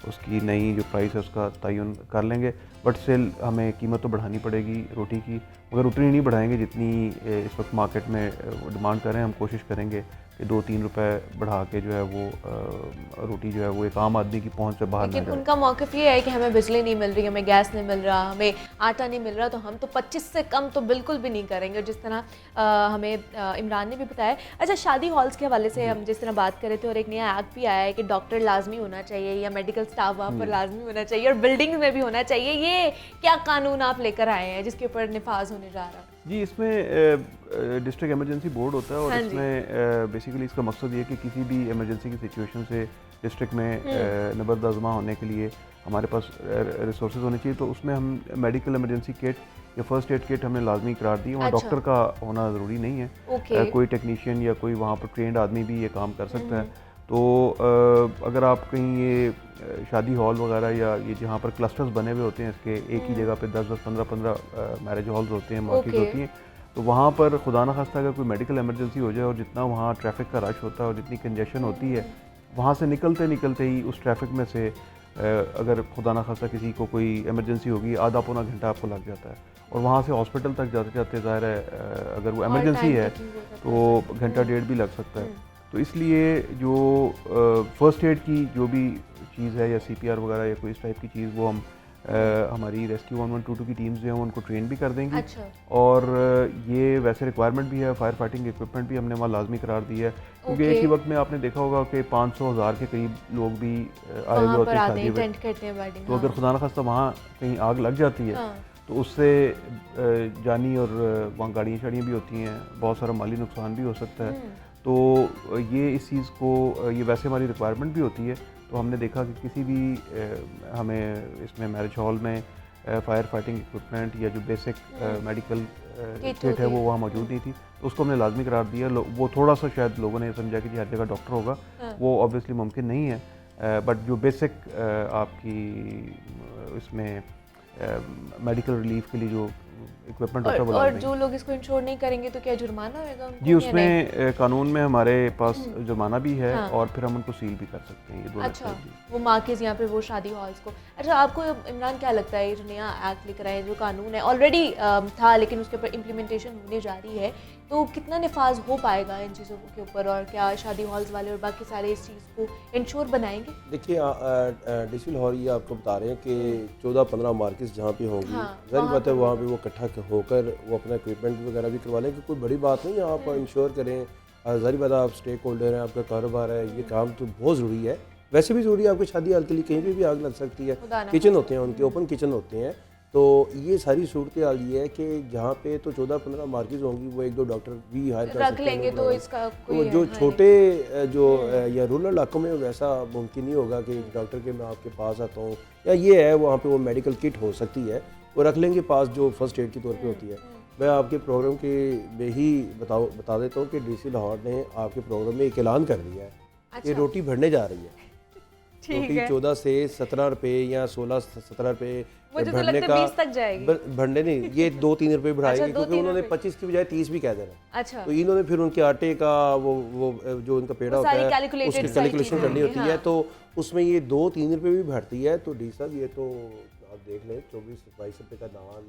उसकी नई जो प्राइस है उसका तयन कर लेंगे। बट स्टिल हमें कीमत तो बढ़ानी पड़ेगी रोटी की, मगर उतनी नहीं बढ़ाएंगे जितनी इस वक्त मार्केट में डिमांड कर रहे हैं। हम कोशिश करेंगे कि 2-3 रुपए बढ़ा के जो है वो रोटी जो है वो एक आम आदमी की पहुंच से बाहर ना जाए। उनका मौक़िफ़ ये है कि हमें बिजली नहीं मिल रही, हमें गैस नहीं मिल रहा, हमें आटा नहीं मिल रहा, तो हम तो 25 से कम तो बिल्कुल भी नहीं करेंगे, जिस तरह हमें इमरान ने भी बताया। अच्छा, शादी हॉल्स के हवाले से हम जिस तरह बात कर रहे थे और एक नया एक्ट भी आया है कि डॉक्टर लाजमी होना चाहिए या मेडिकल स्टाफ वहाँ पर लाजमी होना चाहिए और बिल्डिंग में भी होना चाहिए। ये क्या कानून आप लेकर आए हैं जिसके ऊपर निफाज होने जा रहा है? जी, इसमें डिस्ट्रिक्ट इमरजेंसी बोर्ड होता है और इसमें बेसिकली इसका मकसद ये है कि किसी भी इमरजेंसी की सिचुएशन से डिस्ट्रिक्ट में नबर्द आज़मा होने के लिए हमारे पास रिसोर्सेज होने चाहिए। तो उसमें हम मेडिकल इमरजेंसी किट या फर्स्ट एड किट हमने लाजमी करार दी है। वहाँ डॉक्टर का होना ज़रूरी नहीं है, कोई टेक्नीशियन या कोई वहाँ पर ट्रेंड आदमी भी ये काम कर सकता है। तो अगर आप कहीं ये शादी हॉल वगैरह या ये जहाँ पर क्लस्टर्स बने हुए होते हैं इसके एक ही जगह पे 10-10, 15-15 मैरिज हॉल्स होते हैं, मार्केट होती हैं, तो वहाँ पर खुदा न खास्ता अगर कोई मेडिकल इमरजेंसी हो जाए और जितना वहाँ ट्रैफिक का रश होता है और जितनी कंजेशन होती है, वहाँ से निकलते निकलते ही उस ट्रैफिक में से अगर खुदा न खास्ता किसी को कोई इमरजेंसी होगी, आधा पौना घंटा आपको लग जाता है। और वहाँ से हॉस्पिटल तक जाते जाते ज़ाहिर है अगर वो इमरजेंसी है तो घंटा डेढ़ भी लग सकता है। तो इसलिए जो फर्स्ट एड की जो भी चीज़ है या CPR वगैरह या कोई इस टाइप की चीज़ वो हम हमारी रेस्क्यू 1122 की टीम्स जो हैं उनको ट्रेन भी कर देंगी। अच्छा। और ये वैसे रिक्वायरमेंट भी है, फायर फाइटिंग इक्विपमेंट भी हमने वहाँ लाजमी करार दी है, क्योंकि एक ही वक्त में आपने देखा होगा कि 500-1000 के करीब लोग भी आए हुए होते हैं। तो अगर खुदा न खास्ता वहाँ कहीं आग लग जाती है तो उससे जानी और वहाँ गाड़ियाँ शाड़ियाँ भी होती हैं, बहुत सारा माली नुकसान भी हो सकता है। तो ये इस चीज़ को ये वैसे हमारी रिक्वायरमेंट भी होती है। तो हमने देखा कि किसी भी हमें इसमें मैरिज हॉल में फायर फाइटिंग इक्विपमेंट या जो बेसिक मेडिकल किट है वो वहाँ मौजूद नहीं थी, तो उसको हमने लाजमी करार दिया। वो थोड़ा सा शायद लोगों ने समझा कि जी हर जगह डॉक्टर होगा, वो ऑब्वियसली मुमकिन नहीं है। बट जो बेसिक आपकी इसमें मेडिकल रिलीफ के लिए जो इक्विपमेंट होता है वो ला और देंगे। जो लोग इसको इंश्योर नहीं करेंगे तो क्या जुर्माना होगा उनको जी, या उसमें कानून में हमारे पास जुर्माना भी है हाँ। और फिर हम उनको सील भी कर सकते हैं, ये दोनों अच्छा, चीज़ें। जी। वो मार्केज यहाँ पे वो शादी हॉल्स को। अच्छा, आपको इमरान क्या लगता है ये जो नया एक्ट लेकर आए, जो कानून है ऑलरेडी था लेकिन उसके ऊपर इम्प्लीमेंटेशन होने जा रही है, तो कितना नफाज हो पाएगा इन चीज़ों के ऊपर, और क्या शादी हॉल्स वाले और बाकी सारे इस चीज़ को इंश्योर बनाएंगे? देखिए डिसी लाहौर ये आपको बता रहे हैं कि 14-15 मार्केट्स जहाँ पे होंगी, हाँ, जाहिर बात है वहाँ पे वो इकट्ठा होकर वो अपना इक्विपमेंट वगैरह भी करवा लें, कि कोई बड़ी बात नहीं है, आप इंश्योर करें। जाहिर बात है आप स्टेक होल्डर हैं, आपका कारोबार है, ये काम तो बहुत ज़रूरी है। वैसे भी ज़रूरी है, आपकी शादी हाल के लिए कहीं पे भी आग लग सकती है, खुदा ना किचन होते हैं उनके, ओपन किचन होते हैं, तो ये सारी सूरत हाल ये है कि जहाँ पे तो 14-15 मार्केट्स होंगी, वो 1-2 डॉक्टर भी हायर कर रख सकते हैं लेंगे लोग तो वहाँ। इसका तो कोई जो है छोटे या रूरल इलाकों में वैसा मुमकिन नहीं होगा कि डॉक्टर के मैं आपके पास आता हूँ, या ये है वहाँ पे वो मेडिकल किट हो सकती है, वो रख लेंगे पास, जो फर्स्ट एड के तौर पे होती है। मैं आपके प्रोग्राम के में ही बता देता हूँ कि डीसी लाहौर ने आपके प्रोग्राम में एक ऐलान कर दिया है कि रोटी बढ़ने जा रही है। रोटी 14 से 17 रुपये या 16-17 रुपये मुझे तो बढ़ने लगता है 20 तक जाएगी। बढ़ने नहीं, ये 2-3 रुपये बढ़ाएंगे, अच्छा, क्योंकि 2-3 उन्होंने रुपये। 25 की बजाय 30 भी कह देना। अच्छा, तो इन्होंने फिर उनके आटे का वो जो उनका पेड़ा होता सारी है calculated उसकी सारी कैलकुलेशन चीज़ें करनी होंगी, होती है, हाँ। तो उसमें ये 2-3 रुपये भी बढ़ती है। तो डी साहब ये तो आप देख लें, 24-22 रुपये का नान,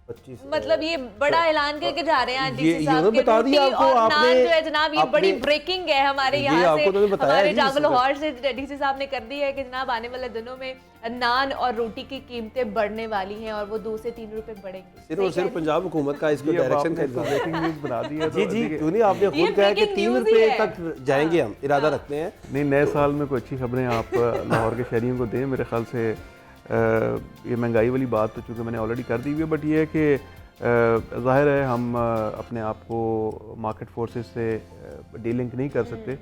25 मतलब ये बड़ा ऐलान करके जा रहे हैं ये डीसी साहब उन्होंने के, बता रोटी दिया आपको, और नान आपने- जो है जनाब, ये बड़ी आपने- ब्रेकिंग है हमारे ये यहाँ से, आपको तो बताया हमारे ही जागो इसमें। लाहौर से डीसी साहब ने कर दी है कि जनाब आने वाले दिनों में नान और रोटी की कीमतें बढ़ने वाली हैं और वो 2 से 3 रुपए बढ़ेंगे। सिर्फ और सिर्फ पंजाब हुकूमत का इसको जी, अब डायरेक्शन आपने का तो ब्रेकिंग न्यूज़ बना दी है, जी तो जी, देखिए, क्यों नहीं, आपने ये खुद कहा कि breaking 3 news ही रुपये है। तक जाएंगे, हम इरादा रखते हैं। नहीं, नए साल में कोई अच्छी खबरें आप लाहौर के शहरियों को दें। मेरे ख्याल से ये महंगाई वाली बात तो चूँकि मैंने ऑलरेडी कर दी हुई है, बट ये है कि ज़ाहिर है हम अपने आप को मार्केट फोर्सेस से डीलिंक नहीं कर सकते,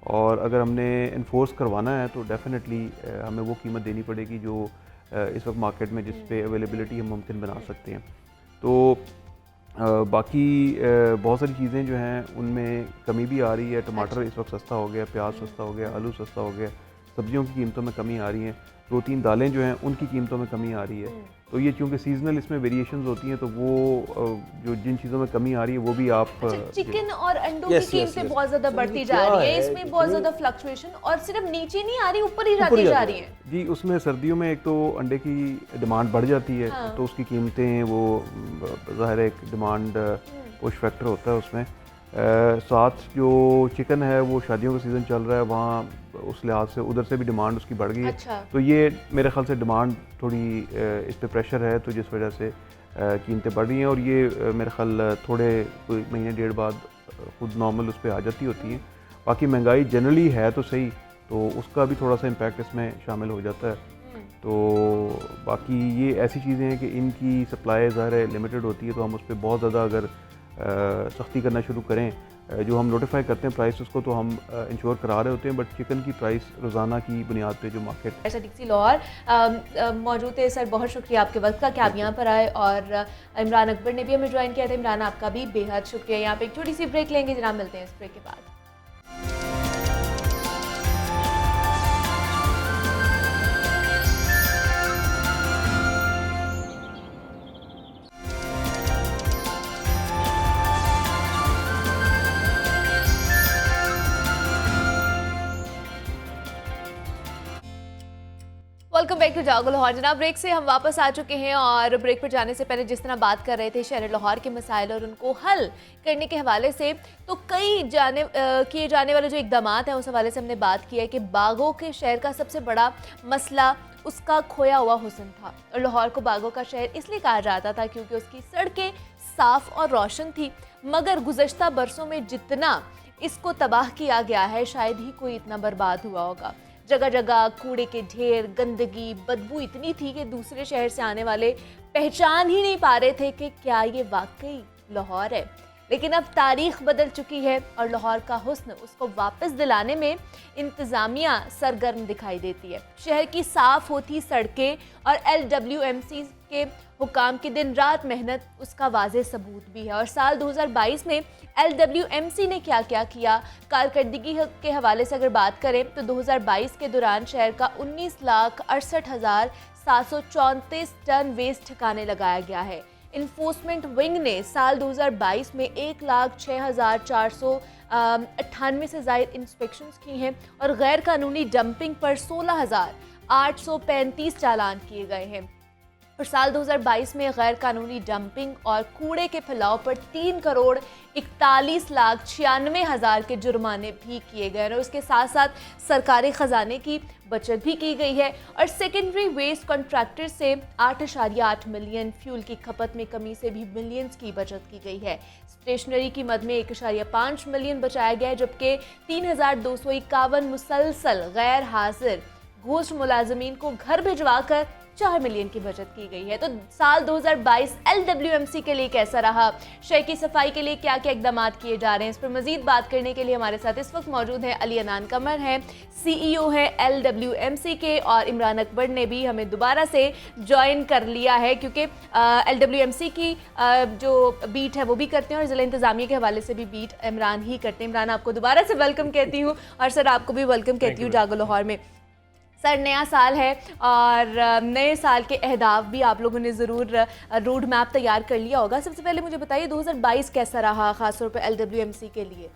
और अगर हमने इन्फोर्स करवाना है तो डेफिनेटली हमें वो कीमत देनी पड़ेगी जो इस वक्त मार्केट में जिस पे अवेलेबिलिटी हम मुमकिन बना सकते हैं। तो बाकी बहुत सारी चीज़ें जो हैं उनमें कमी भी आ रही है। टमाटर इस वक्त सस्ता हो गया, प्याज सस्ता हो गया, आलू सस्ता हो गया, सब्जियों की कीमतों में कमी आ रही है, 2-3 दालें जो हैं उनकी कीमतों में कमी आ रही है। तो ये चूँकि सीजनल इसमें वेरिएशंस होती हैं, तो वो जो जिन चीज़ों में कमी आ रही है वो भी आप चिकन और अंडों Yes, की yes, कीमतें yes. बहुत ज्यादा तो बढ़ती ये जा क्या रही है, है? इसमें बहुत इतनी- ज्यादा फ्लक्चुएशन, और सिर्फ नीचे नहीं आ रही, ऊपर ही जाती जा रही है। जी, उसमें सर्दियों में एक तो अंडे की डिमांड बढ़ जाती है, हाँ। तो उसकी कीमतें वो ज़ाहिर है एक डिमांड पुश फैक्टर होता है उसमें। साथ जो चिकन है वो शादियों का सीज़न चल रहा है, वहाँ उस लिहाज से उधर से भी डिमांड उसकी बढ़ गई है। अच्छा। तो ये मेरे ख्याल से डिमांड थोड़ी इस पे प्रेशर है, तो जिस वजह से कीमतें बढ़ रही हैं, और ये मेरे ख्याल थोड़े कोई महीने डेढ़ बाद खुद नॉर्मल उस पर आ जाती होती हैं। बाकी महंगाई जनरली है तो सही, तो उसका भी थोड़ा सा इम्पैक्ट इसमें शामिल हो जाता है। तो बाकी ये ऐसी चीज़ें हैं कि इनकी सप्लाई ज़ाहिर है लिमिटेड होती है, तो हम उस पर बहुत ज़्यादा अगर सख्ती करना शुरू करें, जो हम नोटिफाई करते हैं प्राइस उसको तो हम इंश्योर करा रहे होते हैं, बट चिकन की प्राइस रोज़ाना की बुनियाद पे जो मार्केट ऐसा डीसी लाहौर मौजूद है। सर, बहुत शुक्रिया आपके वक्त का कि आप यहाँ पर आए, और इमरान अकबर ने भी हमें ज्वाइन किया था। इमरान, आपका भी बेहद शुक्रिया। यहाँ पे एक छोटी सी ब्रेक लेंगे जनाब, मिलते हैं इस ब्रेक के बाद। वेलकम बैक टू जागो लाहौर। जनाब, ब्रेक से हम वापस आ चुके हैं, और ब्रेक पर जाने से पहले जिस तरह बात कर रहे थे शहर लाहौर के मसाइल और उनको हल करने के हवाले से, तो कई किए जाने वाले जो इकदाम हैं उस हवाले से हमने बात की है कि बागों के शहर का सबसे बड़ा मसला उसका खोया हुआ हुस्न था। और लाहौर को बागों का शहर इसलिए कहा जाता था क्योंकि उसकी सड़कें साफ़ और रोशन थी, मगर गुज़श्ता बरसों में जितना इसको तबाह किया गया है शायद ही कोई इतना बर्बाद हुआ होगा। जगह जगह कूड़े के ढेर, गंदगी, बदबू इतनी थी कि दूसरे शहर से आने वाले पहचान ही नहीं पा रहे थे कि क्या ये वाकई लाहौर है। लेकिन अब तारीख बदल चुकी है और लाहौर का हुस्न उसको वापस दिलाने में इंतज़ामिया सरगर्म दिखाई देती है। शहर की साफ़ होती सड़कें और LWMC के हुकाम की दिन रात मेहनत उसका वाज़े सबूत भी है। और साल 2022 में LWMC ने क्या क्या किया, कारकर्दगी के हवाले से अगर बात करें तो 2022 के दौरान शहर का 19,68,734 टन वेस्ट ठिकाने लगाया गया है। इन्फोर्समेंट विंग ने साल 2022 में 1,06,498 से ज़ायद इंस्पेक्शंस की हैं और गैर कानूनी डंपिंग पर 16,835 चालान किए गए हैं। और साल 2022 में गैर कानूनी डंपिंग और कूड़े के फैलाव पर 3,41,96,000 के जुर्माने भी किए गए और उसके साथ साथ सरकारी खजाने की बचत भी की गई है। और सेकेंडरी वेस्ट कॉन्ट्रैक्टर से 8.8 मिलियन, फ्यूल की खपत में कमी से भी मिलियंस की बचत की गई है। स्टेशनरी की मद में 1.5 मिलियन बचाया गया है, जबकि 3,251 मुसलसल गैर हाजिर घोस्ट मुलाजमीन को घर भिजवा कर 4 मिलियन की बचत की गई है। तो साल 2022 LWMC के लिए कैसा रहा, शहर की सफाई के लिए क्या क्या इकदाम किए जा रहे हैं, इस पर मजीद बात करने के लिए हमारे साथ इस वक्त मौजूद हैं अली अनान कमर हैं, CEO हैं LWMC के, और इमरान अकबर ने भी हमें दोबारा से ज्वाइन कर लिया है क्योंकि LWMC की जो बीट है वो भी करते हैं और ज़िला इंतज़ामिया के हवाले से भी बीट इमरान ही करते हैं। इमरान, आपको दोबारा से वेलकम कहती हूँ और सर आपको भी वेलकम कहती हूँ जागो लाहौर में। सर, नया साल है और नए साल के अहदाफ भी आप लोगों ने ज़रूर रोड मैप तैयार कर लिया होगा। सबसे पहले मुझे बताइए 2022 कैसा रहा ख़ासतौर पर LWMC के लिए?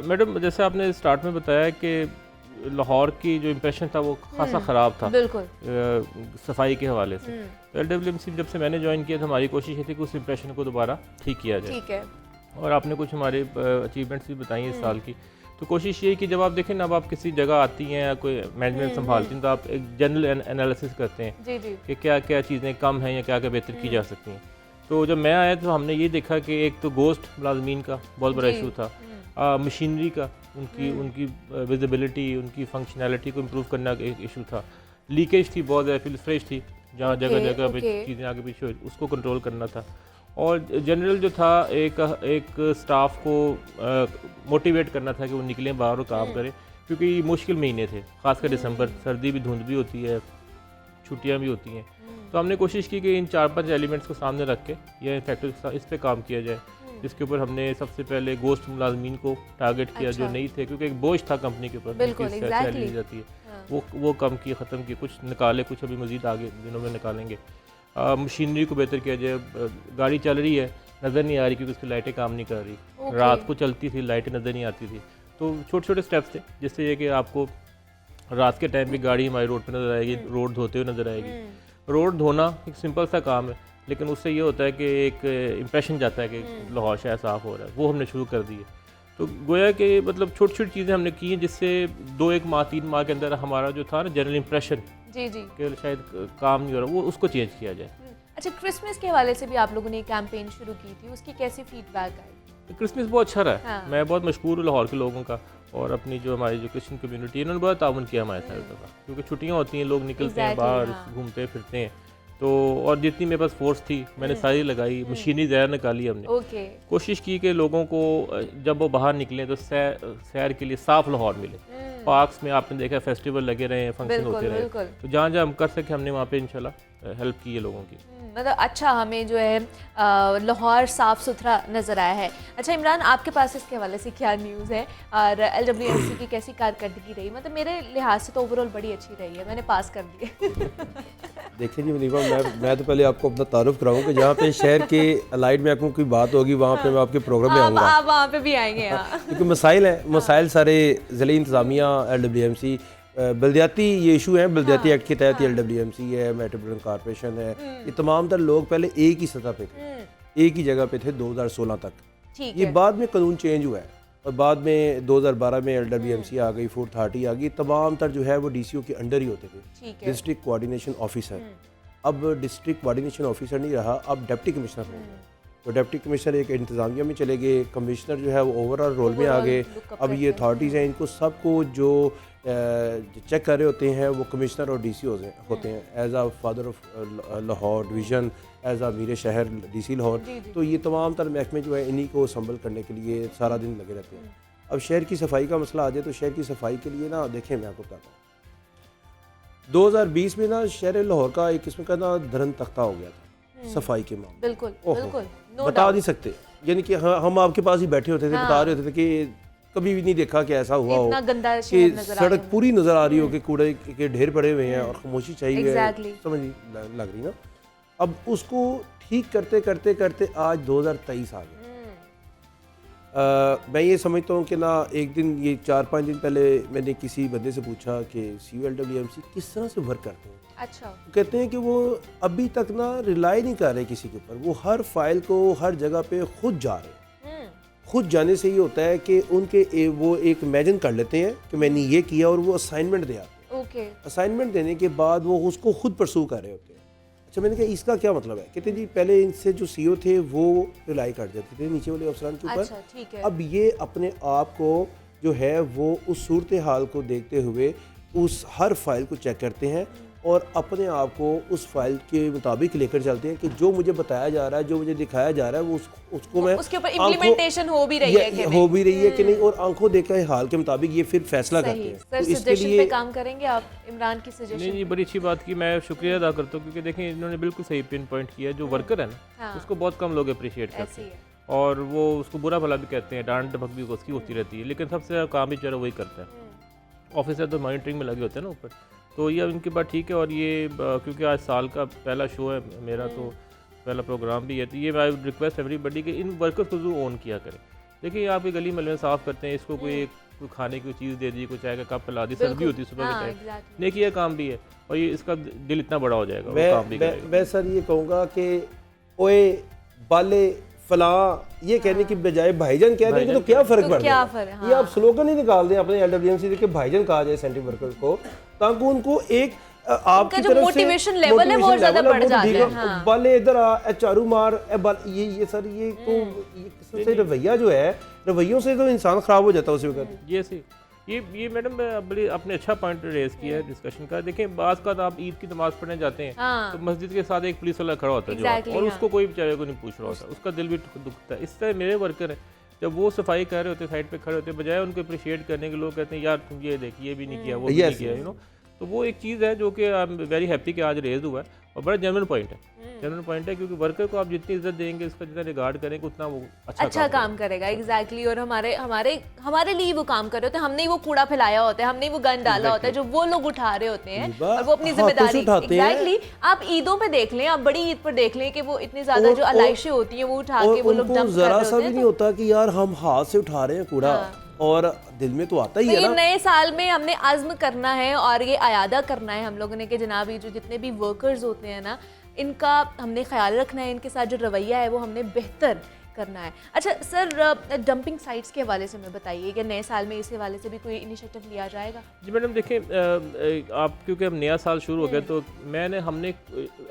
मैडम, जैसे आपने स्टार्ट में बताया कि लाहौर की जो इम्प्रेशन था वो खासा ख़राब था, बिल्कुल सफाई के हवाले से। तो LWMC जब से मैंने ज्वाइन किया तो हमारी कोशिश ये थी कि उस इम्प्रेशन को दोबारा ठीक किया जाए। ठीक है। और आपने कुछ हमारे अचीवमेंट्स भी बताई इस साल की। तो कोशिश ये है कि जब आप देखें ना, अब आप किसी जगह आती हैं या कोई मैनेजमेंट संभालती हैं तो आप एक जनरल एनालिसिस करते हैं कि क्या क्या चीज़ें कम हैं या क्या क्या बेहतर की जा सकती हैं। तो जब मैं आया तो हमने ये देखा कि एक तो गोस्ट मुलाजमीन का बहुत बड़ा इशू था, मशीनरी का, उनकी विजिबिलिटी, उनकी फंक्शनैलिटी को इम्प्रूव करना एक इशू था, लीकेज थी बहुत ज़्यादा, फ्रेश थी जहाँ जगह जगह पे चीज़ें आगे पीछे, उसको कंट्रोल करना था। और जनरल जो था एक स्टाफ को मोटिवेट करना था कि वो निकलें बाहर और काम करें, क्योंकि मुश्किल महीने थे, खासकर दिसंबर, सर्दी भी, धुंध भी होती है, छुट्टियां भी होती हैं। तो हमने कोशिश की कि इन 4-5 एलिमेंट्स को सामने रख के या इनफैक्ट इस पे काम किया जाए, जिसके ऊपर हमने सबसे पहले गोस्ट मुलाजमीन को टारगेट किया। जो नहीं थे, क्योंकि एक बोझ था कंपनी के ऊपर, सैलरी ली जाती है, वो कम की, ख़त्म की, कुछ निकाले, कुछ अभी मज़ीद आगे दिनों में निकालेंगे। मशीनरी को बेहतर किया जाए, गाड़ी चल रही है नज़र नहीं आ रही क्योंकि उसकी लाइटें काम नहीं कर रही, रात को चलती थी, लाइटें नज़र नहीं आती थी। तो छोटे छोटे स्टेप्स थे जिससे ये कि आपको रात के टाइम भी गाड़ी हमारी रोड पे नज़र आएगी, रोड धोते हुए नज़र आएगी। रोड धोना एक सिंपल सा काम है, लेकिन उससे ये होता है कि एक इम्प्रेशन जाता है कि लाहौर शहर साफ़ हो रहा है, वो हमने शुरू कर दी है। तो गोया कि मतलब छोटी छोटी चीज़ें हमने की हैं जिससे 2-1 माह 3 माह के अंदर हमारा जो था ना जनरल इम्प्रेशन कि शायद काम नहीं हो रहा, वो उसको चेंज किया जाए। अच्छा, क्रिसमस के हवाले से भी आप लोगों ने कैंपेन शुरू की थी, उसकी कैसी फीडबैक आई? क्रिसमस बहुत अच्छा रहा है। हाँ। मैं बहुत मशहूर हूँ लाहौर के लोगों का, और अपनी जो हमारी जो क्रिश्चियन कम्युनिटी है उन्होंने बहुत ताउन किया हमारे साथ, क्योंकि छुट्टियाँ होती हैं, लोग निकलते हैं बाहर, घूमते फिरते हैं। तो और जितनी मेरे पास फोर्स थी मैंने सारी लगाई, मशीनरी ज़्यादा निकाली हमने। कोशिश की कि लोगों को जब वो बाहर निकले तो सैर के लिए साफ़ लाहौर मिले। पार्क्स में आपने देखा फेस्टिवल लगे रहे हैं, फंक्शन होते रहे, तो जहाँ जहाँ हम कर सके हमने वहाँ पे इंशाल्लाह हेल्प की है लोगों की। मतलब अच्छा, हमें जो है लाहौर साफ़ सुथरा नज़र आया है। अच्छा इमरान, आपके पास इसके हवाले से क्या न्यूज़ है और LWMC की कैसी कारकर्दगी रही? मतलब मेरे लिहाज से तो ओवरऑल बड़ी अच्छी रही है, मैंने पास कर दिए। देखिए जी मुनीबा, मैं तो पहले आपको अपना तारुफ कराऊँ कि जहाँ पे शहर के अलाइड महकमों की बात होगी वहाँ पे मैं आपके प्रोग्राम में आऊँगा। आप वहाँ पे भी आएंगे? क्योंकि मसाइल हैं, मसाइल सारे ज़िले इंतज़ामिया, LWMC, बल्दियाती ये इशू हैं, बल्दियाती एक्ट के तहत LWMC है, मेट्रोपॉलिटन कॉर्पोरेशन है, ये तमाम तर लोग पहले एक ही सतह पे थे, एक ही जगह पे थे 2016 तक। ये बाद में कानून चेंज हुआ है और बाद में 2012 में LWMC आ गई, 430 आ गई, तमाम तर जो है वो DCO के अंडर ही होते थे, डिस्ट्रिक्ट कोऑर्डिनेशन ऑफिसर। अब डिस्ट्रिक्ट कोऑर्डिनेशन ऑफिसर नहीं रहा, अब डिप्टी कमिश्नर हो गए। तो डिप्टी कमिश्नर एक इंतज़ामिया में चले गए, कमिश्नर जो है वो ओवरऑल रोल में आ गए। अब ये अथॉरिटीज़ हैं, इनको सबको जो चेक कर रहे होते हैं वो कमिश्नर और DCOs होते हैं, as a father of Lahore division, as a मीर शहर DC लाहौर। तो ये तमाम तर महकमे जो है इन्हीं को संभल करने के लिए सारा दिन लगे रहते हैं। अब शहर की सफाई का मसला आ जाए तो शहर की सफाई के लिए ना, देखें मैं आपको बताता हूँ, 2020 में ना शहर लाहौर का एक किस्म का ना धरन तख्ता हो गया था सफाई के मामले। बिल्कुल, बता नहीं सकते, यानी कि हम आपके पास ही बैठे होते थे, बता रहे होते थे कि कभी भी नहीं देखा कि ऐसा हुआ हो कि सड़क पूरी नजर आ रही हो कि कूड़े के ढेर पड़े हुए हैं और खामोशी चाहिए, समझ लग रही ना। अब उसको ठीक करते करते करते आज 2023 आ गया। मैं ये समझता हूँ कि ना एक दिन ये 4-5 दिन पहले मैंने किसी बंदे से पूछा कि CULWMC किस तरह से वर्क करते हैं। अच्छा। कहते हैं कि वो अभी तक ना रिलाई नहीं कर रहे किसी के ऊपर, वो हर फाइल को हर जगह पे खुद जा रहे हैं। खुद जाने से ये होता है कि उनके वो एक इमेजिन कर लेते हैं कि मैंने ये किया और वो असाइनमेंट दे आते हैं। ओके। असाइनमेंट देने के बाद वो उसको खुद परसू कर रहे होते हैं। अच्छा, मैंने कहा इसका क्या मतलब है? कहते जी पहले इनसे जो CEO थे वो रिलाई कर जाते थे नीचे वाले अफसरान के ऊपर। अच्छा, ठीक है। अब ये अपने आप को जो है वो उस सूरत हाल को देखते हुए उस हर फाइल को चेक करते हैं और अपने आप को उस फाइल के मुताबिक लेकर चलते हैं कि जो मुझे बताया जा रहा है, जो मुझे दिखाया जा रहा है, वो उसको मैं उसके ऊपर इम्प्लीमेंटेशन हो भी रही है कि हो भी रही है कि नहीं, और आंखों देखा हाल के मुताबिक ये फिर फैसला करते हैं। सर, तो इसके सजेशन लिए पे काम करेंगे आप इमरान की सजेशन? नहीं, बड़ी अच्छी बात की, मैं शुक्रिया अदा करता हूँ क्योंकि देखें इन्होंने बिल्कुल सही पिन पॉइंट किया। जो वर्कर है ना उसको बहुत कम लोग अप्रिशिएट करते हैं और वो उसको बुरा भला भी कहते हैं, डांट डपक भी उसकी होती रहती है, लेकिन सबसे ज़्यादा काम भी बेचारा वही करता है। ऑफिसर तो मॉनिटरिंग में लगे होते हैं ना ऊपर, तो ये इनकी बात ठीक है। और ये क्योंकि आज साल का पहला शो है मेरा, तो पहला प्रोग्राम भी है, तो ये आई रिक्वेस्ट एवरीबडी कि इन वर्कर्स को जरूर ओन किया करें। देखिए आप ये गली महल्ले में साफ़ करते हैं, इसको कोई खाने की चीज़ दे दी, कोई चाय का कप पिला दी, सर्दी होती है सुबह के टाइम, नेकी का काम भी है और ये इसका दिल इतना बड़ा हो जाएगा, वो काम भी करेगा। मैं सर ये कहूँगा कि ओए बाले फला ये कहने की बजाय भाईजान कह देंगे तो क्या फ़र्क पड़ जाएगा? ये आप स्लोगन ही निकाल दें अपने LWMC के भाईजान कहा जाए सेंट्रल वर्कर्स को, ताकि उनको एक आपकी जो मोटिवेशन लेवल है वो ज़्यादा बढ़ जाता है। बाले इधर आ, चारू मार, ये सर ये तो ये रवैया जो है, रवैयों से तो इंसान ख़राब हो जाता है उसी वक्त। ये मैडम बड़ी आपने अच्छा पॉइंट रेज किया है डिस्कशन का। देखें बाज़ का आप ईद की नमाज़ पढ़ने जाते हैं तो मस्जिद के साथ एक पुलिस वाला खड़ा होता है और उसको कोई बेचारे को नहीं पूछ रहा होता, उसका दिल भी दुखता है। इस तरह मेरे वर्कर हैं, जब वो सफाई कर रहे होते हैं, साइड पे खड़े होते हैं, बजाय उनको अप्रिशिएट करने के लोग कहते हैं यार तुम ये देखिए, ये भी नहीं किया, वो भी नहीं किया, तो वो एक चीज़ है जो कि आई एम वेरी हैप्पी कि आज रेज हुआ है और बड़ा जेन्युइन पॉइंट है। जेन्युइन पॉइंट है क्योंकि वर्कर को आप जितनी इज्जत देंगे, उसका जितना रिगार्ड करेंगे, उतना वो अच्छा काम करेगा। एग्जैक्टली। और हमारे लिए वो काम कर रहे होते हैं, हमने वो कूड़ा फैलाया होता है, हमने वो गंद डाला होता है जो वो लोग उठा रहे होते हैं और वो अपनी जिम्मेदारी। एग्जैक्टली। आप ईदों पे देख लें, आप बड़ी ईद पर देख लें कि वो इतनी ज्यादा जो अलाइशें होती हैं वो उठा के वो लोग डंप कर रहे होते हैं। जरा सा भी नहीं होता कि यार हम हाथ से उठा रहे हैं कूड़ा, और दिल में तो आता ही है ना। नए साल में हमने आज़्म करना है और ये अयादा करना है हम लोगों ने कि जनाब ये जो जितने भी वर्कर्स होते हैं ना, इनका हमने ख्याल रखना है, इनके साथ जो रवैया है वो हमने बेहतर करना है। अच्छा सर, डंपिंग साइट्स के हवाले से मैं बताइए कि नए साल में इस हवाले से भी कोई इनिशिएटिव लिया जाएगा? जी मैडम देखें, आप क्योंकि अब नया साल शुरू हो गया तो हमने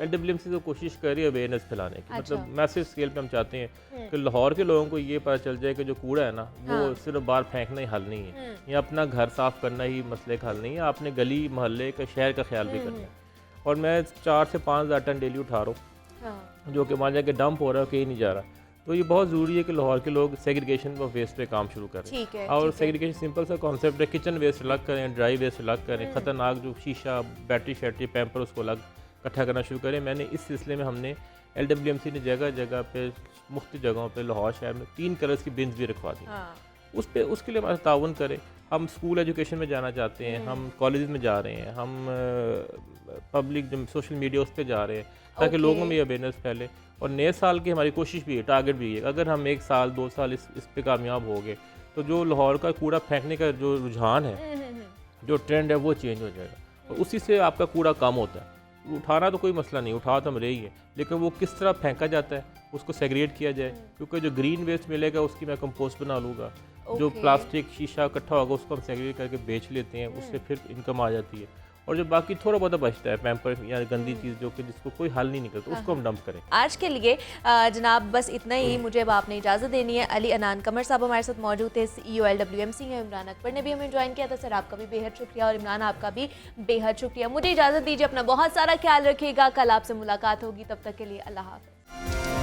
LWMC को कोशिश करी अवेयरनेस फैलाने की। मतलब मैसेज स्केल पे हम चाहते हैं कि लाहौर के लोगों को ये पता चल जाए कि जो कूड़ा है ना वो सिर्फ बाहर फेंकना ही हल नहीं है, या अपना घर साफ करना ही मसले का हल नहीं है, आपने गली मोहल्ले का शहर का ख्याल भी करना है। और मैं 4 से 5 हज़ार टन डेली उठा रहा हूँ जो कि मान जाए कि डंप हो रहा है, कहीं नहीं जा रहा, तो ये बहुत ज़रूरी है कि लाहौर के लोग सेग्रीगेशन ऑफ वेस्ट पे काम शुरू करें। और सेग्रीगेशन सिंपल सा कॉन्सेप्ट है, किचन वेस्ट अलग करें, ड्राई वेस्ट अलग करें, ख़तरनाक जो शीशा, बैटरी शैटरी, पैम्पर उसको अलग इकट्ठा करना शुरू करें। मैंने इस सिलसिले में हमने LWMC ने जगह जगह पे मुख्तलिफ जगहों पे लाहौर शहर में 3 कलर्स की बिन्स भी रखवा दी। उसके लिए हमारा ताउन करें। हम स्कूल एजुकेशन में जाना चाहते हैं, हम कॉलेज में जा रहे हैं, हम पब्लिक जो सोशल मीडिया उस पर जा रहे हैं ताकि लोगों में अवेयरनेस फैले। और नए साल की हमारी कोशिश भी है, टारगेट भी है, अगर हम 1 साल 2 साल इस पे कामयाब हो गए तो जो लाहौर का कूड़ा फेंकने का जो रुझान है, जो ट्रेंड है, वो चेंज हो जाएगा और उसी से आपका कूड़ा कम होता है। उठाना तो कोई मसला नहीं, उठा तो हम रही है, लेकिन वो किस तरह फेंका जाता है उसको सेग्रीगेट किया जाए, क्योंकि जो ग्रीन वेस्ट मिलेगा उसकी मैं कंपोस्ट बना लूँगा। जो प्लास्टिक शीशा इकट्ठा होगा उसको हम सेग्रीगेट करके बेच लेते हैं, उससे फिर इनकम आ जाती है। और जो बाकी थोड़ा बहुत बचता है पैम्पर या गंदी चीज़ जो कि जिसको कोई हल नहीं निकलता, उसको हम डंप करें। आज के लिए जनाब बस इतना ही, मुझे अब आपने इजाज़त देनी है। अली अनान कमर साहब हमारे साथ मौजूद थे, CEO LWMC है। इमरान अकबर ने भी हमें ज्वाइन किया था। सर आपका भी बेहद शुक्रिया और इमरान आपका भी बेहद शुक्रिया। मुझे इजाज़त दीजिए, अपना बहुत सारा ख्याल रखिएगा। कल आपसे मुलाकात होगी, तब तक के लिए अल्लाह हाफ़िज़।